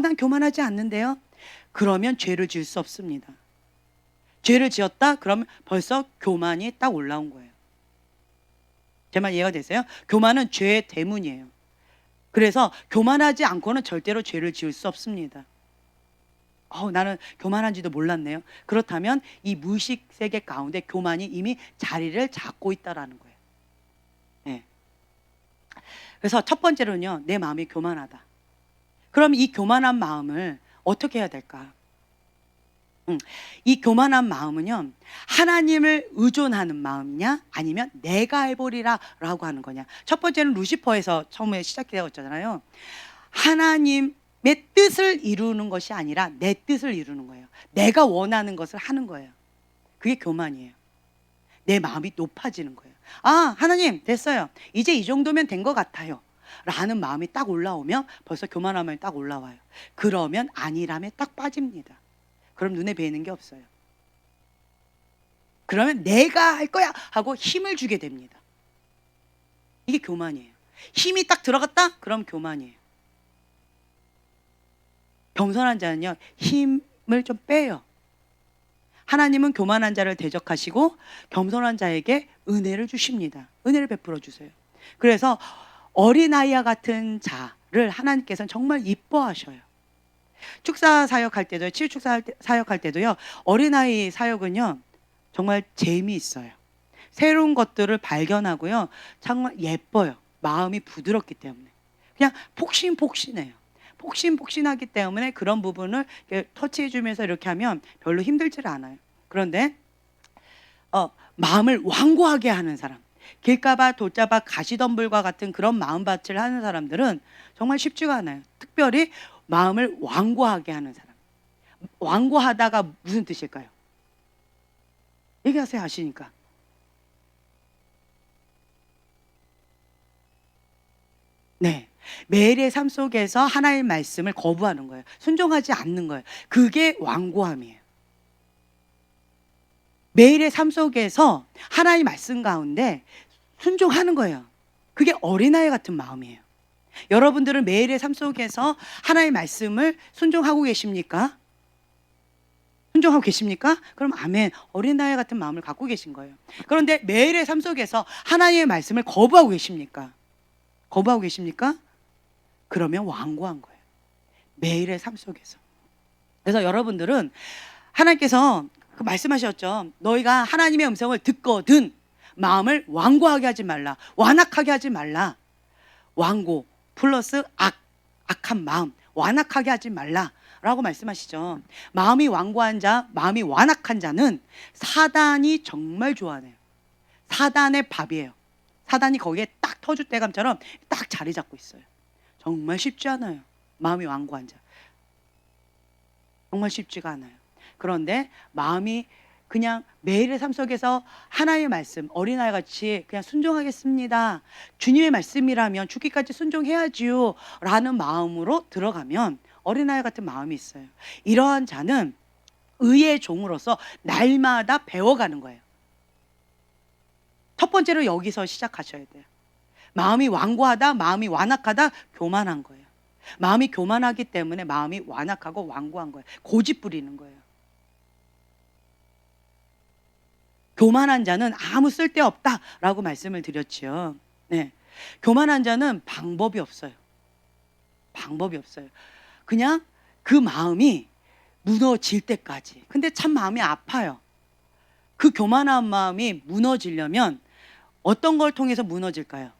난 교만하지 않는데요. 그러면 죄를 지을 수 없습니다. 죄를 지었다? 그러면 벌써 교만이 딱 올라온 거예요. 제 말 이해가 되세요? 교만은 죄의 대문이에요. 그래서 교만하지 않고는 절대로 죄를 지을 수 없습니다. 나는 교만한지도 몰랐네요. 그렇다면 이 무의식 세계 가운데 교만이 이미 자리를 잡고 있다라는 거예요. 네. 그래서 첫 번째로는요, 내 마음이 교만하다. 그럼 이 교만한 마음을 어떻게 해야 될까? 이 교만한 마음은요, 하나님을 의존하는 마음이냐, 아니면 내가 해보리라 라고 하는 거냐. 첫 번째는 루시퍼에서 처음에 시작되었잖아요. 하나님의 뜻을 이루는 것이 아니라 내 뜻을 이루는 거예요. 내가 원하는 것을 하는 거예요. 그게 교만이에요. 내 마음이 높아지는 거예요. 하나님 됐어요. 이제 이 정도면 된 것 같아요 라는 마음이 딱 올라오면 벌써 교만한 마음이 딱 올라와요. 그러면 아니라면 딱 빠집니다. 그럼 눈에 뵈이는 게 없어요. 그러면 내가 할 거야 하고 힘을 주게 됩니다. 이게 교만이에요. 힘이 딱 들어갔다? 그럼 교만이에요. 겸손한 자는요, 힘을 좀 빼요. 하나님은 교만한 자를 대적하시고 겸손한 자에게 은혜를 주십니다. 은혜를 베풀어 주세요. 그래서 어린아이와 같은 자를 하나님께서는 정말 이뻐하셔요. 축사 사역할 때도, 치유축사 사역할 때도요, 어린아이 사역은요 정말 재미있어요. 새로운 것들을 발견하고요, 정말 예뻐요. 마음이 부드럽기 때문에 그냥 폭신폭신해요. 폭신폭신하기 때문에 그런 부분을 터치해 주면서 이렇게 하면 별로 힘들지를 않아요. 그런데 마음을 완고하게 하는 사람, 길가봐 돌잡아 가시덤불과 같은 그런 마음밭을 하는 사람들은 정말 쉽지가 않아요. 특별히 마음을 완고하게 하는 사람. 완고하다가 무슨 뜻일까요? 얘기하세요. 아시니까. 네, 매일의 삶 속에서 하나님의 말씀을 거부하는 거예요. 순종하지 않는 거예요. 그게 완고함이에요. 매일의 삶 속에서 하나님의 말씀 가운데 순종하는 거예요. 그게 어린아이 같은 마음이에요. 여러분들은 매일의 삶 속에서 하나님의 말씀을 순종하고 계십니까? 순종하고 계십니까? 그럼 아멘, 어린아이 같은 마음을 갖고 계신 거예요. 그런데 매일의 삶 속에서 하나님의 말씀을 거부하고 계십니까? 거부하고 계십니까? 그러면 완고한 거예요. 매일의 삶 속에서. 그래서 여러분들은 하나님께서 말씀하셨죠. 너희가 하나님의 음성을 듣거든 마음을 완고하게 하지 말라. 완악하게 하지 말라. 완고 플러스 악한 마음, 완악하게 하지 말라 라고 말씀하시죠. 마음이 완고한 자, 마음이 완악한 자는 사단이 정말 좋아하네요. 사단의 밥이에요. 사단이 거기에 딱 터줏대감처럼 딱 자리 잡고 있어요. 정말 쉽지 않아요. 마음이 완고한 자. 정말 쉽지가 않아요. 그런데 마음이 그냥 매일의 삶 속에서 하나님의 말씀, 어린아이 같이 그냥 순종하겠습니다. 주님의 말씀이라면 죽기까지 순종해야지요 라는 마음으로 들어가면 어린아이 같은 마음이 있어요. 이러한 자는 의의 종으로서 날마다 배워가는 거예요. 첫 번째로 여기서 시작하셔야 돼요. 마음이 완고하다, 마음이 완악하다, 교만한 거예요. 마음이 교만하기 때문에 마음이 완악하고 완고한 거예요. 고집 부리는 거예요. 교만한 자는 아무 쓸데없다라고 말씀을 드렸지요. 네. 교만한 자는 방법이 없어요. 방법이 없어요. 그냥 그 마음이 무너질 때까지. 근데 참 마음이 아파요. 그 교만한 마음이 무너지려면 어떤 걸 통해서 무너질까요?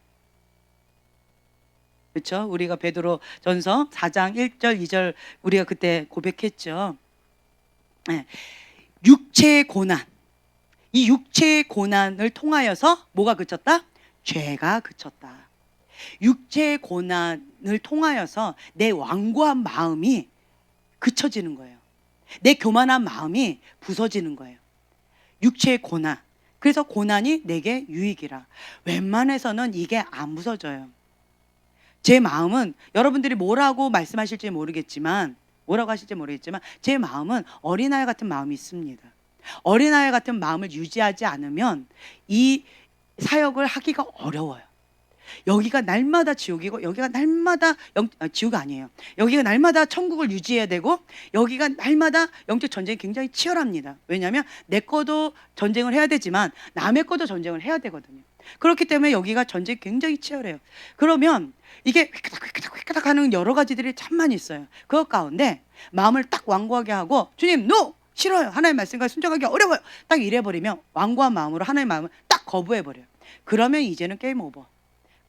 그렇죠? 우리가 베드로 전서 4장 1절 2절 우리가 그때 고백했죠. 네. 육체의 고난. 이 육체의 고난을 통하여서 뭐가 그쳤다? 죄가 그쳤다. 육체의 고난을 통하여서 내 완고한 마음이 그쳐지는 거예요. 내 교만한 마음이 부서지는 거예요. 육체의 고난. 그래서 고난이 내게 유익이라. 웬만해서는 이게 안 부서져요. 제 마음은 여러분들이 뭐라고 말씀하실지 모르겠지만, 뭐라고 하실지 모르겠지만 제 마음은 어린아이 같은 마음이 있습니다. 어린아이 같은 마음을 유지하지 않으면 이 사역을 하기가 어려워요. 여기가 날마다 지옥이고 여기가 날마다 지옥이 아니에요. 여기가 날마다 천국을 유지해야 되고 여기가 날마다 영적 전쟁이 굉장히 치열합니다. 왜냐하면 내 거도 전쟁을 해야 되지만 남의 거도 전쟁을 해야 되거든요. 그렇기 때문에 여기가 전쟁이 굉장히 치열해요. 그러면 이게 휘끄덕 하는 여러 가지들이 참만 있어요. 그 가운데 마음을 딱 완고하게 하고 주님 노! 싫어요. 하나님의 말씀과 순종하기 어려워요. 딱 이래버리면 완고한 마음으로 하나님의 마음을 딱 거부해버려요. 그러면 이제는 게임 오버.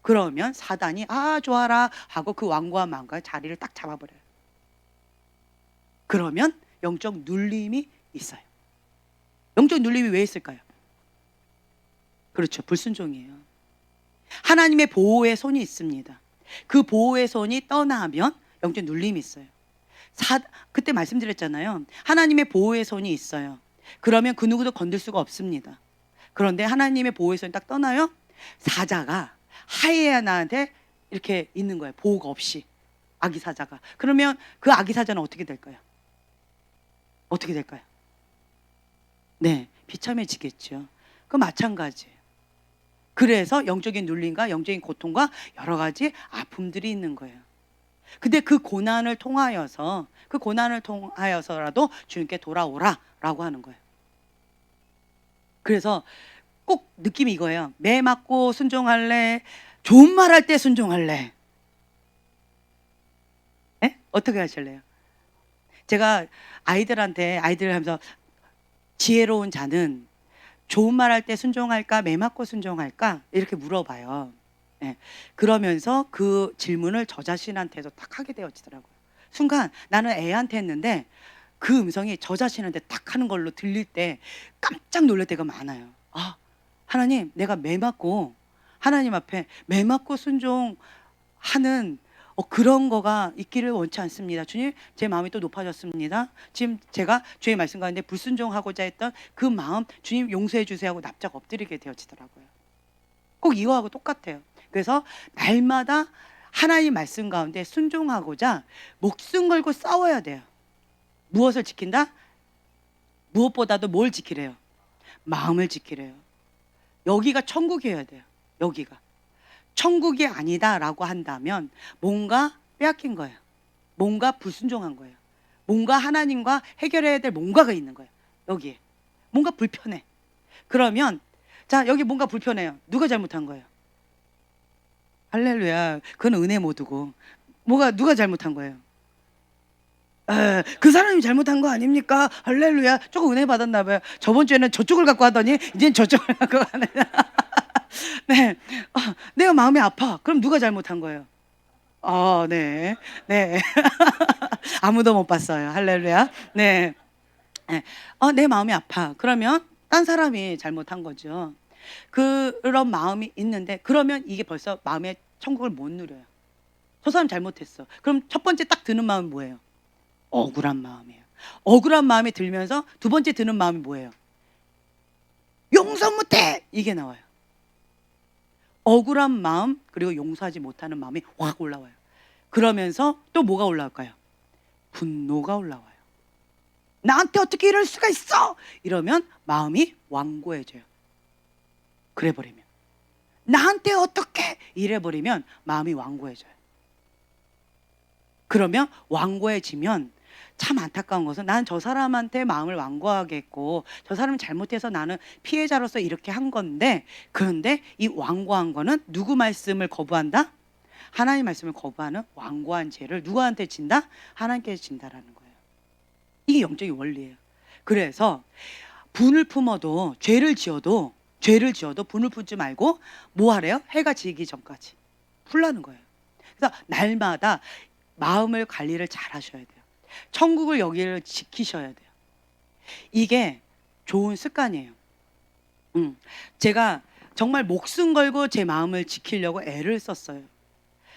그러면 사단이 아 좋아라 하고 그 완고한 마음과 자리를 딱 잡아버려요. 그러면 영적 눌림이 있어요. 영적 눌림이 왜 있을까요? 그렇죠. 불순종이에요. 하나님의 보호의 손이 있습니다. 그 보호의 손이 떠나면 영적 눌림이 있어요. 그때 말씀드렸잖아요. 하나님의 보호의 손이 있어요. 그러면 그 누구도 건들 수가 없습니다. 그런데 하나님의 보호의 손이 딱 떠나요. 사자가 하이에나한테 이렇게 있는 거예요. 보호가 없이. 아기 사자가. 그러면 그 아기 사자는 어떻게 될까요? 어떻게 될까요? 네, 비참해지겠죠. 그 마찬가지예요. 그래서 영적인 눌림과 영적인 고통과 여러 가지 아픔들이 있는 거예요. 근데 그 고난을 통하여서라도 주님께 돌아오라라고 하는 거예요. 그래서 꼭 느낌이 이거예요. 매 맞고 순종할래? 좋은 말 할 때 순종할래? 네? 어떻게 하실래요? 제가 아이들 하면서 지혜로운 자는 좋은 말 할 때 순종할까? 매 맞고 순종할까? 이렇게 물어봐요. 네. 그러면서 그 질문을 저 자신한테도 딱 하게 되어지더라고요. 순간 나는 애한테 했는데 그 음성이 저 자신한테 딱 하는 걸로 들릴 때 깜짝 놀랄 때가 많아요. 아, 하나님, 내가 매 맞고 하나님 앞에 매 맞고 순종하는 그런 거가 있기를 원치 않습니다. 주님, 제 마음이 또 높아졌습니다. 지금 제가 주의 말씀 가운데 불순종하고자 했던 그 마음 주님 용서해 주세요 하고 납작 엎드리게 되어지더라고요. 꼭 이거하고 똑같아요. 그래서 날마다 하나님 말씀 가운데 순종하고자 목숨 걸고 싸워야 돼요. 무엇을 지킨다? 무엇보다도 뭘 지키래요? 마음을 지키래요. 여기가 천국이어야 돼요. 여기가. 천국이 아니다라고 한다면 뭔가 빼앗긴 거예요. 뭔가 불순종한 거예요. 뭔가 하나님과 해결해야 될 뭔가가 있는 거예요. 여기에. 뭔가 불편해. 그러면 자, 여기 뭔가 불편해요. 누가 잘못한 거예요? 할렐루야. 그건 은혜 모두고. 누가 잘못한 거예요? 그 사람이 잘못한 거 아닙니까? 할렐루야. 조금 은혜 받았나 봐요. 저번 주에는 저쪽을 갖고 하더니 이제는 저쪽을 갖고 가네. 네. 내가 마음이 아파. 그럼 누가 잘못한 거예요? 네. 네. 아무도 못 봤어요. 할렐루야. 네. 네. 내 마음이 아파. 그러면 딴 사람이 잘못한 거죠. 그런 마음이 있는데 그러면 이게 벌써 마음의 천국을 못 누려요. 저 사람 잘못했어. 그럼 첫 번째 딱 드는 마음이 뭐예요? 억울한 마음이에요. 억울한 마음이 들면서 두 번째 드는 마음이 뭐예요? 용서 못해! 이게 나와요. 억울한 마음 그리고 용서하지 못하는 마음이 확 올라와요. 그러면서 또 뭐가 올라올까요? 분노가 올라와요. 나한테 어떻게 이럴 수가 있어! 이러면 마음이 완고해져요. 그래버리면 나한테 어떻게 이래버리면 마음이 완고해져요. 그러면 완고해지면 참 안타까운 것은 난 저 사람한테 마음을 완고하게 했고 저 사람이 잘못해서 나는 피해자로서 이렇게 한 건데 그런데 이 완고한 거는 누구 말씀을 거부한다? 하나님 말씀을 거부하는 완고한 죄를 누구한테 진다? 하나님께 진다라는 거예요. 이게 영적인 원리예요. 그래서 분을 품어도 죄를 지어도 분을 품지 말고 뭐 하래요? 해가 지기 전까지 풀라는 거예요. 그래서 날마다 마음을 관리를 잘 하셔야 돼요. 천국을 여기를 지키셔야 돼요. 이게 좋은 습관이에요. 제가 정말 목숨 걸고 제 마음을 지키려고 애를 썼어요.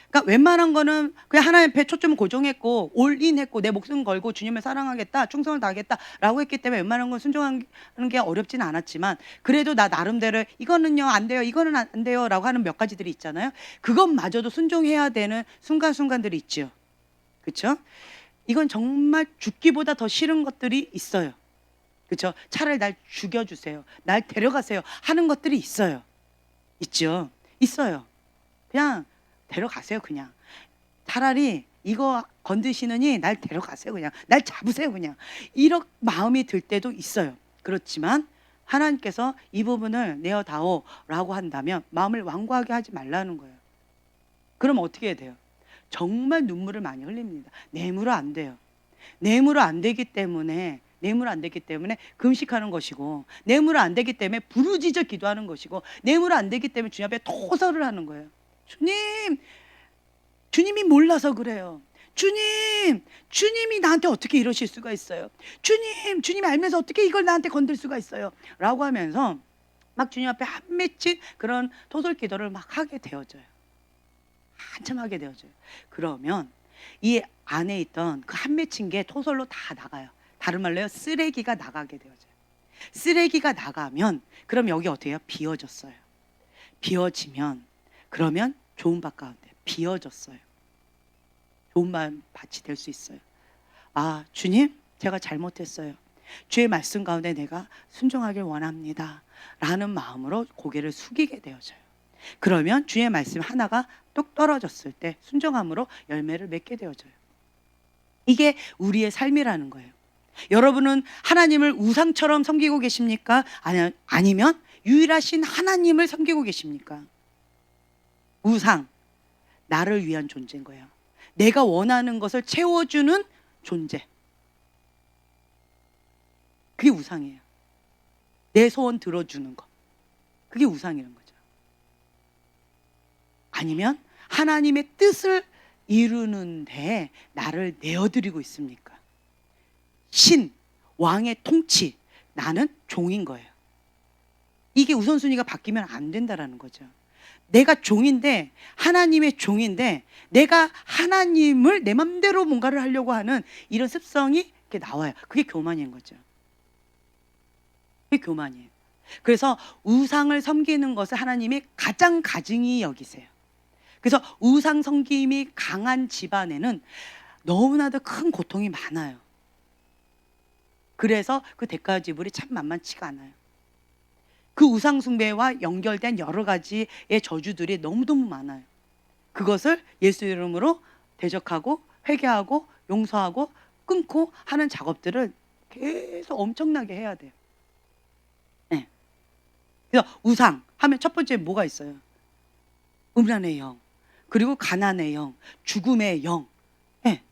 그러니까 웬만한 거는 그냥 하나님 앞에 초점을 고정했고 올인했고 내 목숨 걸고 주님을 사랑하겠다, 충성을 다하겠다라고 했기 때문에 웬만한 건 순종하는 게 어렵지는 않았지만 그래도 나 나름대로 이거는요 안 돼요, 이거는 안 돼요라고 하는 몇 가지들이 있잖아요. 그것마저도 순종해야 되는 순간순간들이 있죠. 그렇죠? 이건 정말 죽기보다 더 싫은 것들이 있어요. 그렇죠? 차라리 날 죽여주세요, 날 데려가세요 하는 것들이 있어요. 있죠? 있어요. 그냥 데려가세요. 그냥 차라리 이거 건드시느니 날 데려가세요. 그냥 날 잡으세요. 그냥 이런 마음이 들 때도 있어요. 그렇지만 하나님께서 이 부분을 내어다오라고 한다면 마음을 완고하게 하지 말라는 거예요. 그럼 어떻게 해야 돼요? 정말 눈물을 많이 흘립니다. 내물어 안 돼요. 내물어 안 되기 때문에 금식하는 것이고, 내물어 안 되기 때문에 부르짖어 기도하는 것이고, 내물어 안 되기 때문에 주님 앞에 토설을 하는 거예요. 주님이 몰라서 그래요. 주님이 나한테 어떻게 이러실 수가 있어요? 주님이 알면서 어떻게 이걸 나한테 건들 수가 있어요? 라고 하면서 막 주님 앞에 한 맺힌 그런 토설 기도를 막 하게 되어져요. 한참 하게 되어져요. 그러면 이 안에 있던 그 한 맺힌 게 토설로 다 나가요. 다른 말로요, 쓰레기가 나가게 되어져요. 쓰레기가 나가면 그럼 여기 어떻게 해요? 비워졌어요. 비워지면 그러면 좋은 밭 가운데 비워졌어요. 좋은 밭이 될 수 있어요. 아, 주님, 제가 잘못했어요. 주의 말씀 가운데 내가 순종하길 원합니다. 라는 마음으로 고개를 숙이게 되어져요. 그러면 주의 말씀 하나가 뚝 떨어졌을 때 순종함으로 열매를 맺게 되어져요. 이게 우리의 삶이라는 거예요. 여러분은 하나님을 우상처럼 섬기고 계십니까? 아니면 유일하신 하나님을 섬기고 계십니까? 우상, 나를 위한 존재인 거예요. 내가 원하는 것을 채워주는 존재. 그게 우상이에요. 내 소원 들어주는 것. 그게 우상이라는 거죠. 아니면 하나님의 뜻을 이루는데 나를 내어드리고 있습니까? 신, 왕의 통치, 나는 종인 거예요. 이게 우선순위가 바뀌면 안 된다라는 거죠. 내가 종인데, 하나님의 종인데, 내가 하나님을 내 맘대로 뭔가를 하려고 하는 이런 습성이 이렇게 나와요. 그게 교만인 거죠. 그게 교만이에요. 그래서 우상을 섬기는 것을 하나님이 가장 가증히 여기세요. 그래서 우상 섬김이 강한 집안에는 너무나도 큰 고통이 많아요. 그래서 그 대가 지불이 참 만만치가 않아요. 그 우상 숭배와 연결된 여러 가지의 저주들이 너무너무 많아요. 그것을 예수 이름으로 대적하고 회개하고 용서하고 끊고 하는 작업들을 계속 엄청나게 해야 돼요. 네. 그래서 우상 하면 첫 번째 뭐가 있어요? 음란의 영, 그리고 가난의 영, 죽음의 영, 네.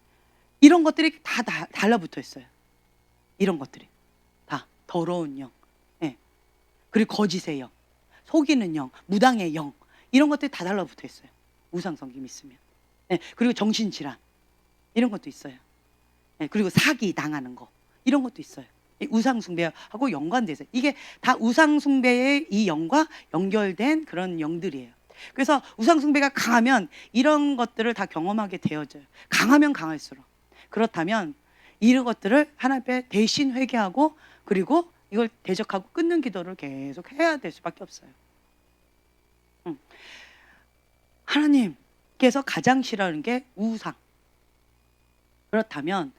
이런 것들이 다 달라붙어 있어요. 이런 것들이 다 더러운 영, 네. 그리고 거짓의 영, 속이는 영, 무당의 영, 이런 것들이 다 달라붙어 있어요. 우상 섬김 있으면. 네. 그리고 정신질환 이런 것도 있어요. 네. 그리고 사기 당하는 거 이런 것도 있어요. 우상 숭배하고 연관돼서 이게 다 우상 숭배의 이 영과 연결된 그런 영들이에요. 그래서 우상 숭배가 강하면 이런 것들을 다 경험하게 되어져요. 강하면 강할수록. 그렇다면 이런 것들을 하나님 앞에 대신 회개하고 그리고 이걸 대적하고 끊는 기도를 계속 해야 될 수밖에 없어요. 하나님께서 가장 싫어하는 게 우상. 그렇다면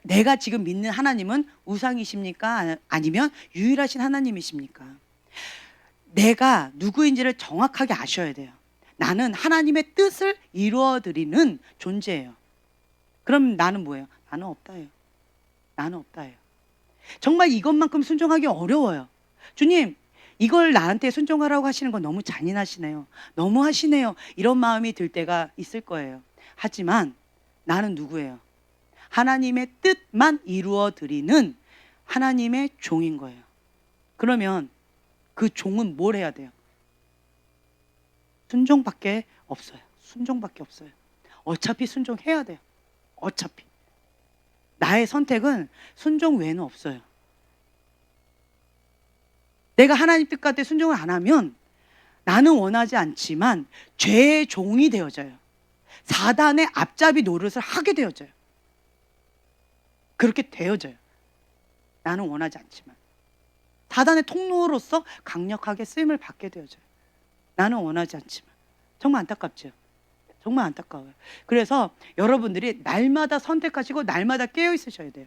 내가 지금 믿는 하나님은 우상이십니까? 아니면 유일하신 하나님이십니까? 내가 누구인지를 정확하게 아셔야 돼요. 나는 하나님의 뜻을 이루어드리는 존재예요. 그럼 나는 뭐예요? 나는 없다예요. 나는 없다예요. 정말 이것만큼 순종하기 어려워요. 주님, 이걸 나한테 순종하라고 하시는 건 너무 잔인하시네요. 너무 하시네요. 이런 마음이 들 때가 있을 거예요. 하지만 나는 누구예요? 하나님의 뜻만 이루어드리는 하나님의 종인 거예요. 그러면 그 종은 뭘 해야 돼요? 순종밖에 없어요. 순종밖에 없어요. 어차피 순종해야 돼요. 어차피. 나의 선택은 순종 외에는 없어요. 내가 하나님 뜻 가운데 순종을 안 하면 나는 원하지 않지만 죄의 종이 되어져요. 사단의 앞잡이 노릇을 하게 되어져요. 그렇게 되어져요. 나는 원하지 않지만 사단의 통로로서 강력하게 쓰임을 받게 되어져요. 나는 원하지 않지만. 정말 안타깝죠. 정말 안타까워요. 그래서 여러분들이 날마다 선택하시고 날마다 깨어 있으셔야 돼요.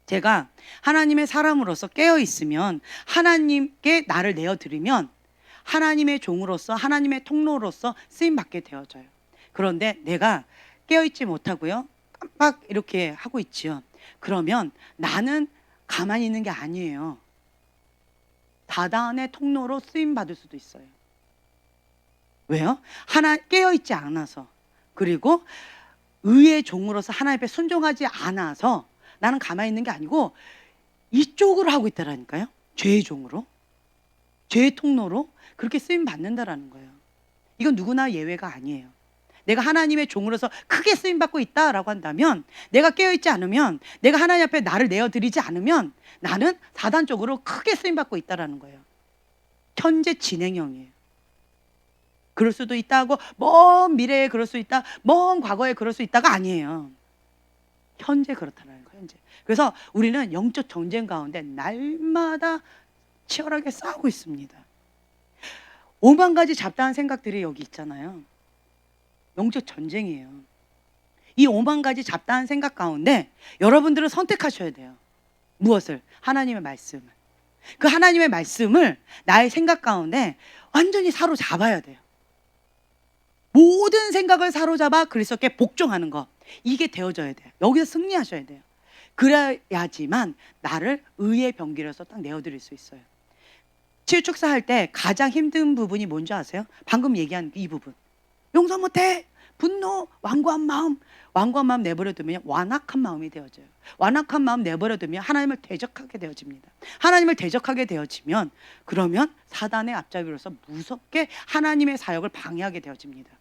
제가 하나님의 사람으로서 깨어 있으면 하나님께 나를 내어드리면 하나님의 종으로서 하나님의 통로로서 쓰임 받게 되어져요. 그런데 내가 깨어있지 못하고요, 깜빡 이렇게 하고 있지요. 그러면 나는 가만히 있는 게 아니에요. 사단의 통로로 쓰임 받을 수도 있어요. 왜요? 깨어있지 않아서, 그리고 의의 종으로서 하나님 앞에 순종하지 않아서 나는 가만히 있는 게 아니고 이쪽으로 하고 있다라니까요. 죄의 종으로, 죄의 통로로 그렇게 쓰임 받는다라는 거예요. 이건 누구나 예외가 아니에요. 내가 하나님의 종으로서 크게 쓰임 받고 있다라고 한다면, 내가 깨어있지 않으면, 내가 하나님 앞에 나를 내어드리지 않으면 나는 사단 쪽으로 크게 쓰임 받고 있다라는 거예요. 현재 진행형이에요. 그럴 수도 있다 하고 먼 미래에 그럴 수 있다, 먼 과거에 그럴 수 있다가 아니에요. 현재 그렇다는 거예요. 현재. 그래서 우리는 영적 전쟁 가운데 날마다 치열하게 싸우고 있습니다. 5만 가지 잡다한 생각들이 여기 있잖아요. 영적 전쟁이에요. 이 5만 가지 잡다한 생각 가운데 여러분들은 선택하셔야 돼요. 무엇을? 하나님의 말씀을. 그 하나님의 말씀을 나의 생각 가운데 완전히 사로잡아야 돼요. 모든 생각을 사로잡아 그리스도께 복종하는 것, 이게 되어져야 돼요. 여기서 승리하셔야 돼요. 그래야지만 나를 의의 병기로서 딱 내어드릴 수 있어요. 치유축사 할 때 가장 힘든 부분이 뭔지 아세요? 방금 얘기한 이 부분. 용서 못해, 분노, 완고한 마음 내버려두면 완악한 마음이 되어져요. 완악한 마음 내버려두면 하나님을 대적하게 되어집니다. 하나님을 대적하게 되어지면 그러면 사단의 앞잡이로서 무섭게 하나님의 사역을 방해하게 되어집니다.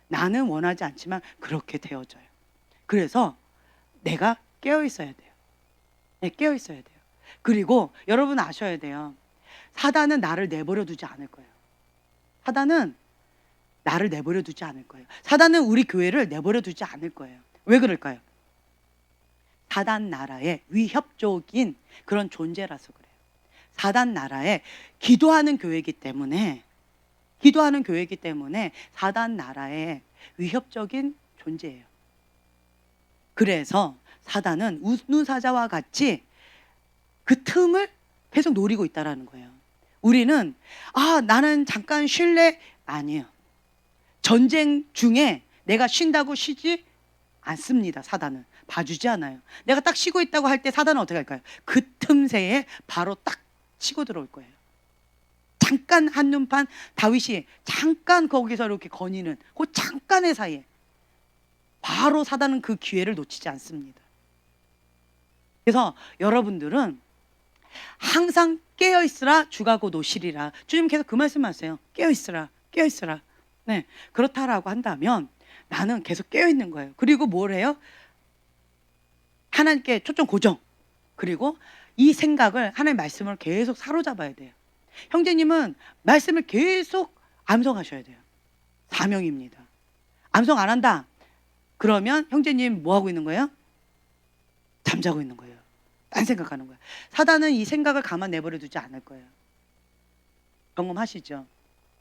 나는 원하지 않지만 그렇게 되어져요. 그래서 내가 깨어 있어야 돼요. 네, 깨어 있어야 돼요. 그리고 여러분 아셔야 돼요. 사단은 나를 내버려 두지 않을 거예요. 사단은 나를 내버려 두지 않을 거예요. 사단은 우리 교회를 내버려 두지 않을 거예요. 왜 그럴까요? 사단 나라의 위협적인 그런 존재라서 그래요. 사단 나라에 기도하는 교회이기 때문에 사단 나라의 위협적인 존재예요. 그래서 사단은 우누사자와 같이 그 틈을 계속 노리고 있다라는 거예요. 우리는 나는 잠깐 쉴래? 아니에요. 전쟁 중에 내가 쉰다고 쉬지 않습니다. 사단은 봐주지 않아요. 내가 딱 쉬고 있다고 할 때 사단은 어떻게 할까요? 그 틈새에 바로 딱 치고 들어올 거예요. 잠깐 한눈판, 다윗이 잠깐 거기서 이렇게 거니는 그 잠깐의 사이에 바로 사단은 그 기회를 놓치지 않습니다. 그래서 여러분들은 항상 깨어있으라, 주가 곧 오시리라. 주님 계속 그 말씀하세요. 깨어있으라, 깨어있으라. 네, 그렇다라고 한다면 나는 계속 깨어있는 거예요. 그리고 뭘 해요? 하나님께 초점 고정. 그리고 이 생각을 하나님의 말씀을 계속 사로잡아야 돼요. 형제님은 말씀을 계속 암송하셔야 돼요. 사명입니다. 암송 안 한다 그러면 형제님 뭐 하고 있는 거예요? 잠자고 있는 거예요. 딴 생각하는 거예요. 사단은 이 생각을 가만 내버려 두지 않을 거예요. 경험하시죠?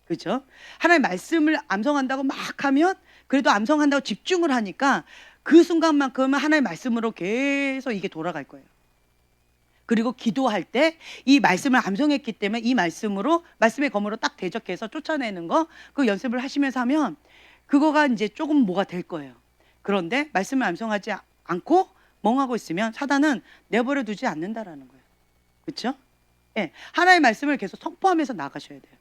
그렇죠? 하나님의 말씀을 암송한다고 막 하면, 그래도 암송한다고 집중을 하니까 그 순간만큼은 하나님의 말씀으로 계속 이게 돌아갈 거예요. 그리고 기도할 때 이 말씀을 암송했기 때문에 이 말씀으로, 말씀의 검으로 딱 대적해서 쫓아내는 거, 그 연습을 하시면서 하면 그거가 이제 조금 뭐가 될 거예요. 그런데 말씀을 암송하지 않고 멍하고 있으면 사단은 내버려 두지 않는다라는 거예요. 그렇죠? 예, 하나님의 말씀을 계속 선포하면서 나가셔야 돼요.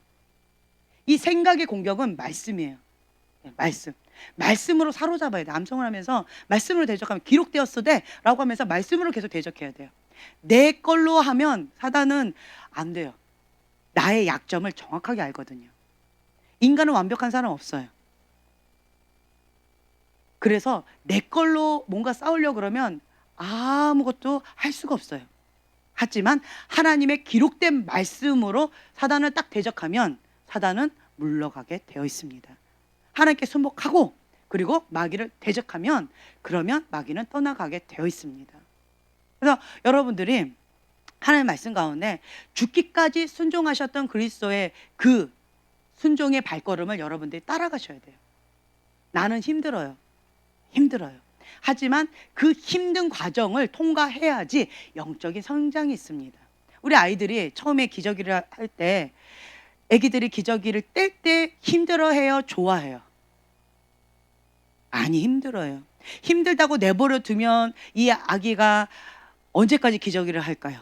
이 생각의 공격은 말씀이에요. 예, 말씀으로 사로잡아야 돼요. 암송을 하면서 말씀으로 대적하면 기록되었으되 라고 하면서 말씀으로 계속 대적해야 돼요. 내 걸로 하면 사단은 안 돼요. 나의 약점을 정확하게 알거든요. 인간은 완벽한 사람 없어요. 그래서 내 걸로 뭔가 싸우려고 그러면 아무것도 할 수가 없어요. 하지만 하나님의 기록된 말씀으로 사단을 딱 대적하면 사단은 물러가게 되어 있습니다. 하나님께 순복하고 그리고 마귀를 대적하면 그러면 마귀는 떠나가게 되어 있습니다. 그래서 여러분들이 하나님의 말씀 가운데 죽기까지 순종하셨던 그리스도의 그 순종의 발걸음을 여러분들이 따라가셔야 돼요. 나는 힘들어요. 하지만 그 힘든 과정을 통과해야지 영적인 성장이 있습니다. 우리 아이들이 처음에 기저귀를 할 때 아기들이 기저귀를 뗄 때 힘들어해요? 좋아해요? 많이 힘들어요. 힘들다고 내버려 두면 이 아기가 언제까지 기저귀를 할까요?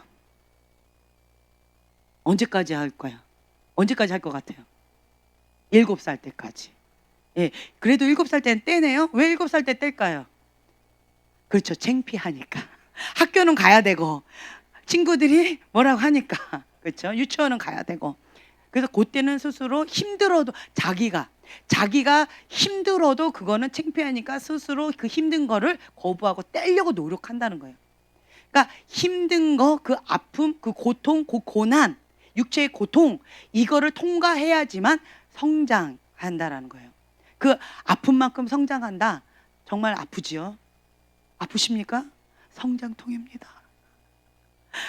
언제까지 할까요? 언제까지 할 것 같아요? 7살 때까지. 예, 그래도 7살 때는 떼네요. 왜 7살 때 뗄까요? 그렇죠. 창피하니까. 학교는 가야 되고 친구들이 뭐라고 하니까. 그렇죠. 유치원은 가야 되고. 그래서 그때는 스스로 힘들어도 자기가 힘들어도 그거는 창피하니까 스스로 그 힘든 거를 거부하고 떼려고 노력한다는 거예요. 그러니까 힘든 거, 그 아픔, 그 고통, 그 고난, 육체의 고통, 이거를 통과해야지만 성장한다라는 거예요. 그 아픔만큼 성장한다. 정말 아프지요? 아프십니까? 성장통입니다.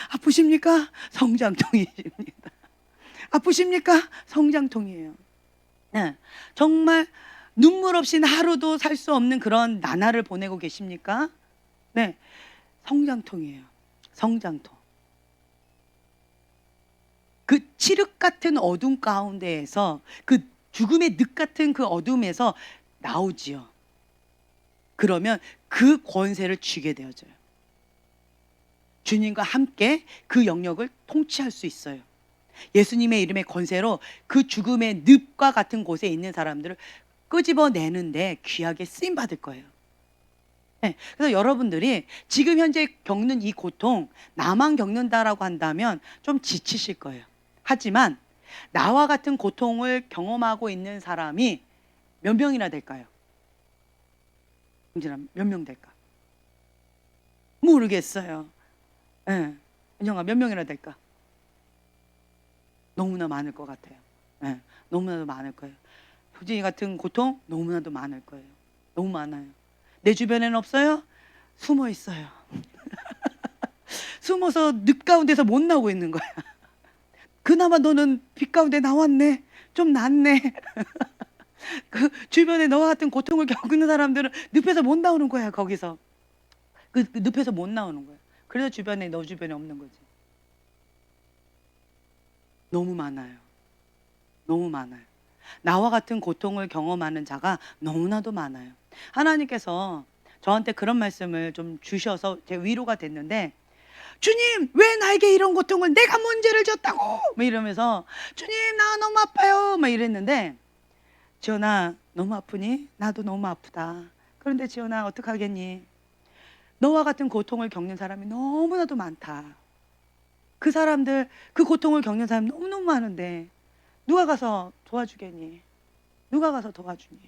아프십니까? 성장통이십니다. 아프십니까? 성장통이에요. 네, 정말 눈물 없이는 하루도 살 수 없는 그런 나날을 보내고 계십니까? 네, 성장통이에요. 성장통. 그 칠흑 같은 어둠 가운데에서, 그 죽음의 늪 같은 그 어둠에서 나오지요. 그러면 그 권세를 쥐게 되어져요. 주님과 함께 그 영역을 통치할 수 있어요. 예수님의 이름의 권세로 그 죽음의 늪과 같은 곳에 있는 사람들을 끄집어내는데 귀하게 쓰임 받을 거예요. 네, 그래서 여러분들이 지금 현재 겪는 이 고통, 나만 겪는다라고 한다면 좀 지치실 거예요. 하지만 나와 같은 고통을 경험하고 있는 사람이 몇 명이나 될까요? 몇 명 될까? 모르겠어요. 네. 은영아, 몇 명이나 될까? 너무나 많을 것 같아요. 네. 너무나도 많을 거예요. 효진이 같은 고통 너무나도 많을 거예요. 너무 많아요. 내 주변에는 없어요? 숨어 있어요. 숨어서 늪 가운데서 못 나오고 있는 거야. 그나마 너는 빛 가운데 나왔네. 좀 낫네. 그 주변에 너와 같은 고통을 겪는 사람들은 늪에서 못 나오는 거야. 거기서 그 늪에서 못 나오는 거야. 그래서 너 주변에 없는 거지. 너무 많아요. 너무 많아요. 나와 같은 고통을 경험하는 자가 너무나도 많아요. 하나님께서 저한테 그런 말씀을 좀 주셔서 제 위로가 됐는데, 주님 왜 나에게 이런 고통을, 내가 문제를 졌다고 막 이러면서, 주님 나 너무 아파요 막 이랬는데, 지연아 너무 아프니? 나도 너무 아프다. 그런데 지연아 어떡하겠니? 너와 같은 고통을 겪는 사람이 너무나도 많다. 그 사람들, 그 고통을 겪는 사람이 너무너무 많은데 누가 가서 도와주겠니? 누가 가서 도와주니?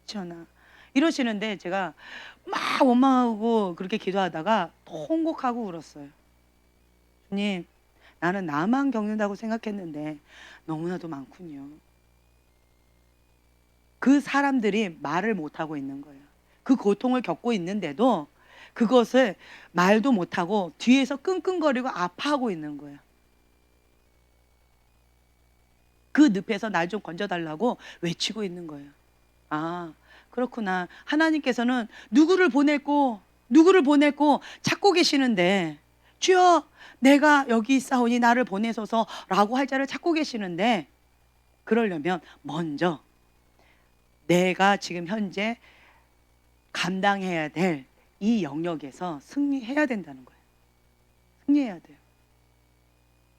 지연아 이러시는데, 제가 막 원망하고 그렇게 기도하다가 통곡하고 울었어요. 주님, 나는 나만 겪는다고 생각했는데 너무나도 많군요. 그 사람들이 말을 못하고 있는 거예요. 그 고통을 겪고 있는데도 그것을 말도 못하고 뒤에서 끙끙거리고 아파하고 있는 거예요. 그 늪에서 날 좀 건져달라고 외치고 있는 거예요. 아, 그렇구나. 하나님께서는 누구를 보냈고 찾고 계시는데, 주여 내가 여기 있사오니 나를 보내소서라고 할 자를 찾고 계시는데, 그러려면 먼저 내가 지금 현재 감당해야 될 이 영역에서 승리해야 된다는 거예요. 승리해야 돼요.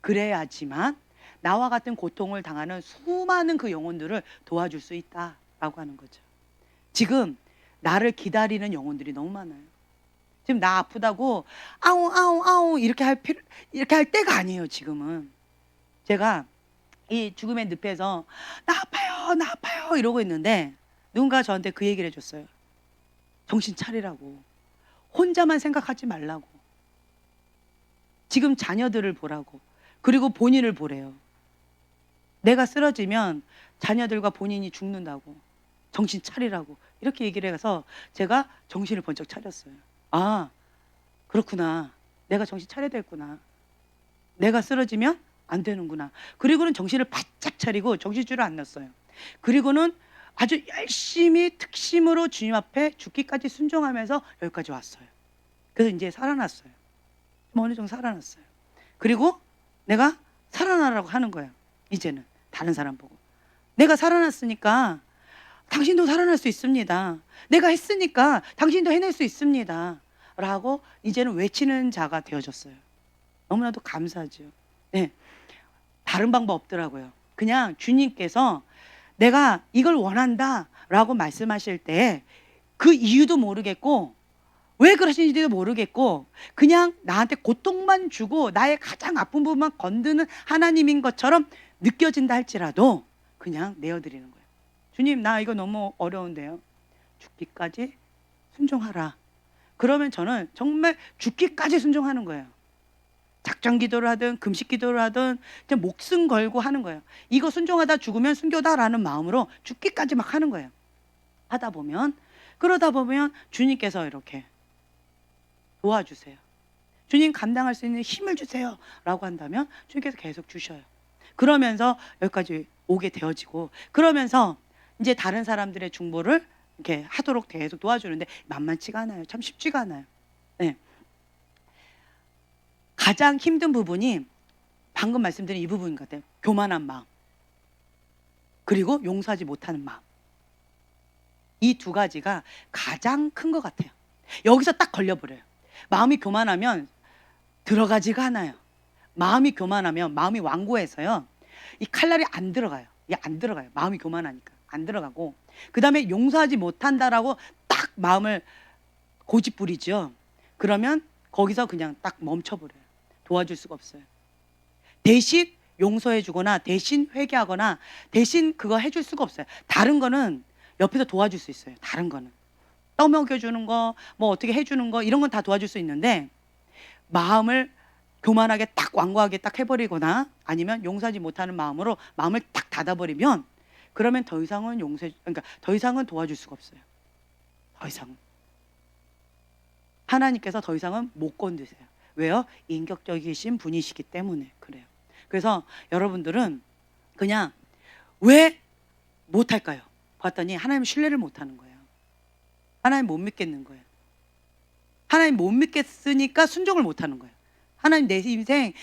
그래야지만 나와 같은 고통을 당하는 수많은 그 영혼들을 도와줄 수 있다라고 하는 거죠. 지금 나를 기다리는 영혼들이 너무 많아요. 지금 나 아프다고 아웅 아웅 아웅 이렇게 할 때가 아니에요. 지금은 제가 이 죽음의 늪에서 나 아파요 이러고 있는데, 누군가 저한테 그 얘기를 해줬어요. 정신 차리라고. 혼자만 생각하지 말라고. 지금 자녀들을 보라고. 그리고 본인을 보래요. 내가 쓰러지면 자녀들과 본인이 죽는다고. 정신 차리라고. 이렇게 얘기를 해서 제가 정신을 번쩍 차렸어요. 아, 그렇구나. 내가 정신 차려야 되겠구나. 내가 쓰러지면 안 되는구나. 그리고는 정신을 바짝 차리고 정신줄을 안 놨어요. 그리고는 아주 열심히 특심으로 주님 앞에 죽기까지 순종하면서 여기까지 왔어요. 그래서 이제 살아났어요. 좀 어느 정도 살아났어요. 그리고 내가 살아나라고 하는 거예요. 이제는 다른 사람 보고. 내가 살아났으니까 당신도 살아날 수 있습니다. 내가 했으니까 당신도 해낼 수 있습니다. 라고 이제는 외치는 자가 되어졌어요. 너무나도 감사하죠. 네. 다른 방법 없더라고요. 그냥 주님께서 내가 이걸 원한다 라고 말씀하실 때 그 이유도 모르겠고 왜 그러시는지도 모르겠고 그냥 나한테 고통만 주고 나의 가장 아픈 부분만 건드는 하나님인 것처럼 느껴진다 할지라도 그냥 내어드리는 거예요. 주님, 나 이거 너무 어려운데요. 죽기까지 순종하라. 그러면 저는 정말 죽기까지 순종하는 거예요. 작전 기도를 하든 금식 기도를 하든 그냥 목숨 걸고 하는 거예요. 이거 순종하다 죽으면 순교다라는 마음으로 죽기까지 막 하는 거예요. 그러다 보면 주님께서 이렇게 도와주세요. 주님 감당할 수 있는 힘을 주세요 라고 한다면 주님께서 계속 주셔요. 그러면서 여기까지 오게 되어지고 그러면서 이제 다른 사람들의 중보를 이렇게 하도록 계속 도와주는데 만만치가 않아요. 참 쉽지가 않아요. 네. 가장 힘든 부분이 방금 말씀드린 이 부분인 것 같아요. 교만한 마음 그리고 용서하지 못하는 마음. 이 두 가지가 가장 큰 것 같아요. 여기서 딱 걸려버려요. 마음이 교만하면 들어가지가 않아요. 마음이 교만하면 마음이 완고해서요. 이 칼날이 안 들어가요. 이게 안 들어가요. 마음이 교만하니까 안 들어가고 그 다음에 용서하지 못한다라고 딱 마음을 고집부리죠. 그러면 거기서 그냥 딱 멈춰버려요. 도와줄 수가 없어요. 대신 용서해 주거나 대신 회개하거나 대신 그거 해줄 수가 없어요. 다른 거는 옆에서 도와줄 수 있어요. 다른 거는 떠먹여주는 거 뭐 어떻게 해주는 거 이런 건 다 도와줄 수 있는데 마음을 교만하게 딱 완고하게 딱 해버리거나 아니면 용서하지 못하는 마음으로 마음을 딱 닫아버리면 그러면 더 이상은 그러니까 더 이상은 도와줄 수가 없어요. 더 이상은 하나님께서 더 이상은 못 건드세요. 왜요? 인격적이신 분이시기 때문에 그래요. 그래서 여러분들은 그냥 왜 못할까요? 봤더니 하나님 신뢰를 못하는 거예요. 하나님 못 믿겠는 거예요. 하나님 못 믿겠으니까 순종을 못하는 거예요. 하나님 내 인생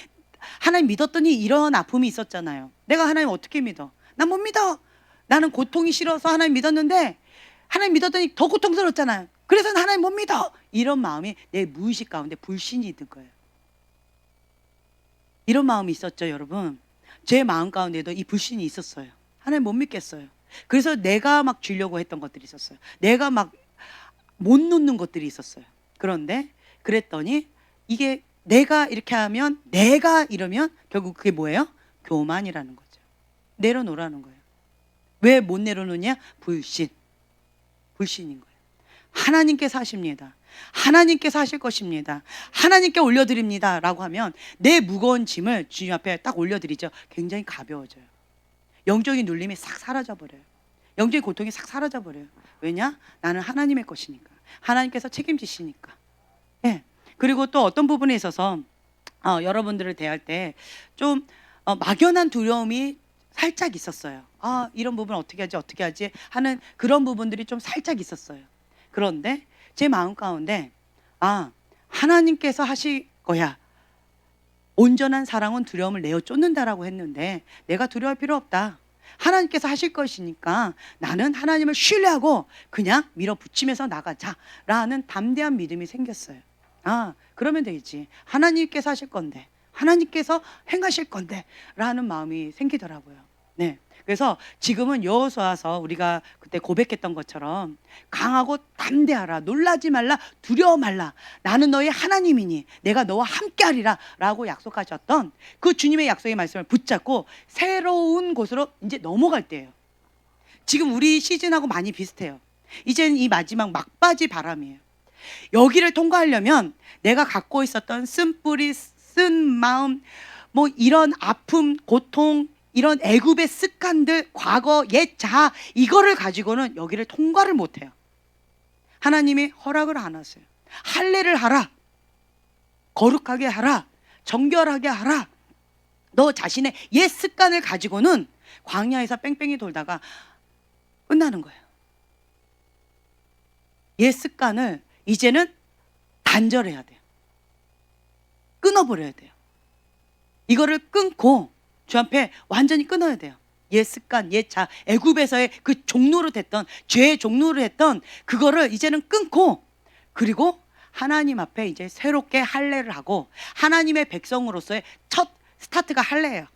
하나님 믿었더니 이런 아픔이 있었잖아요. 내가 하나님 어떻게 믿어? 난 못 믿어. 나는 고통이 싫어서 하나님 믿었는데 하나님 믿었더니 더 고통스럽잖아요. 그래서 하나님 못 믿어. 이런 마음이 내 무의식 가운데 불신이 있는 거예요. 이런 마음이 있었죠, 여러분. 제 마음 가운데도 이 불신이 있었어요. 하나님 못 믿겠어요. 그래서 내가 막 주려고 했던 것들이 있었어요. 내가 막 못 놓는 것들이 있었어요. 그런데 그랬더니 이게 내가 이렇게 하면 내가 이러면 결국 그게 뭐예요? 교만이라는 거죠. 내려놓으라는 거예요. 왜 못 내려놓냐? 불신인 거예요. 하나님께서 하십니다. 하나님께서 하실 것입니다. 하나님께 올려드립니다 라고 하면 내 무거운 짐을 주님 앞에 딱 올려드리죠. 굉장히 가벼워져요. 영적인 눌림이 싹 사라져버려요. 영적인 고통이 싹 사라져버려요. 왜냐? 나는 하나님의 것이니까. 하나님께서 책임지시니까. 예. 그리고 또 어떤 부분에 있어서 여러분들을 대할 때 좀 막연한 두려움이 살짝 있었어요. 이런 부분 어떻게 하지 하는 그런 부분들이 좀 살짝 있었어요. 그런데 제 마음 가운데 하나님께서 하실 거야. 온전한 사랑은 두려움을 내어 쫓는다라고 했는데 내가 두려워할 필요 없다. 하나님께서 하실 것이니까 나는 하나님을 신뢰하고 그냥 밀어붙이면서 나가자라는 담대한 믿음이 생겼어요. 그러면 되겠지. 하나님께서 하실 건데 하나님께서 행하실 건데 라는 마음이 생기더라고요. 네. 그래서 지금은 여호수아서 우리가 그때 고백했던 것처럼 강하고 담대하라, 놀라지 말라, 두려워 말라, 나는 너의 하나님이니 내가 너와 함께하리라 라고 약속하셨던 그 주님의 약속의 말씀을 붙잡고 새로운 곳으로 이제 넘어갈 때예요. 지금 우리 시즌하고 많이 비슷해요. 이제는 이 마지막 막바지 바람이에요. 여기를 통과하려면 내가 갖고 있었던 쓴뿌리, 쓴 마음, 뭐 이런 아픔, 고통, 이런 애굽의 습관들, 과거, 옛 자아 이거를 가지고는 여기를 통과를 못해요. 하나님이 허락을 안 하세요. 할례를 하라, 거룩하게 하라, 정결하게 하라. 너 자신의 옛 습관을 가지고는 광야에서 뺑뺑이 돌다가 끝나는 거예요. 옛 습관을 이제는 단절해야 돼요. 끊어버려야 돼요. 이거를 끊고 주 앞에 완전히 끊어야 돼요. 옛 습관, 옛 자, 애굽에서의 그 종노릇했던 죄의 종노릇했던 그거를 이제는 끊고, 그리고 하나님 앞에 이제 새롭게 할례를 하고 하나님의 백성으로서의 첫 스타트가 할례예요.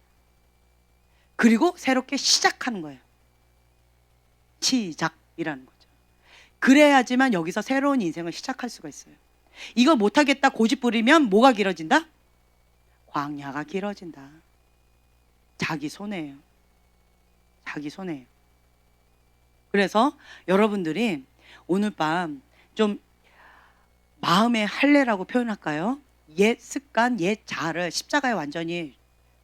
그리고 새롭게 시작하는 거예요. 시작이라는 거죠. 그래야지만 여기서 새로운 인생을 시작할 수가 있어요. 이거 못하겠다 고집 부리면 뭐가 길어진다? 광야가 길어진다. 자기 손해예요. 자기 손해예요. 그래서 여러분들이 오늘 밤 좀 마음의 할례라고 표현할까요? 옛 습관, 옛 자아를 십자가에 완전히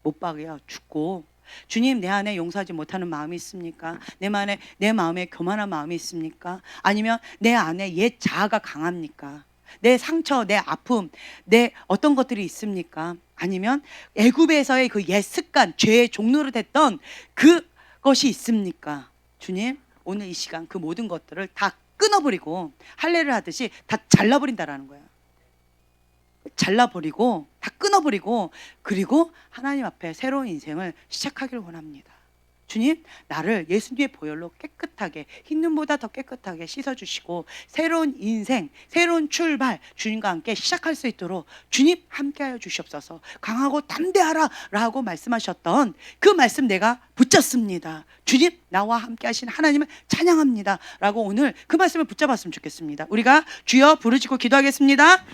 못 박아요. 죽고, 주님 내 안에 용서하지 못하는 마음이 있습니까? 내 마음에 교만한 마음이 있습니까? 아니면 내 안에 옛 자아가 강합니까? 내 상처, 내 아픔, 내 어떤 것들이 있습니까? 아니면 애굽에서의 그 옛 습관, 죄의 종로를 했던 그것이 있습니까? 주님, 오늘 이 시간 그 모든 것들을 다 끊어버리고 할례를 하듯이 다 잘라버린다라는 거야. 잘라버리고 다 끊어버리고, 그리고 하나님 앞에 새로운 인생을 시작하기를 원합니다. 주님, 나를 예수님의 보혈로 깨끗하게, 흰눈보다 더 깨끗하게 씻어주시고 새로운 인생, 새로운 출발 주님과 함께 시작할 수 있도록 주님 함께하여 주시옵소서. 강하고 담대하라 라고 말씀하셨던 그 말씀 내가 붙잡습니다. 주님, 나와 함께 하신 하나님을 찬양합니다 라고 오늘 그 말씀을 붙잡았으면 좋겠습니다. 우리가 주여 부르짖고 기도하겠습니다.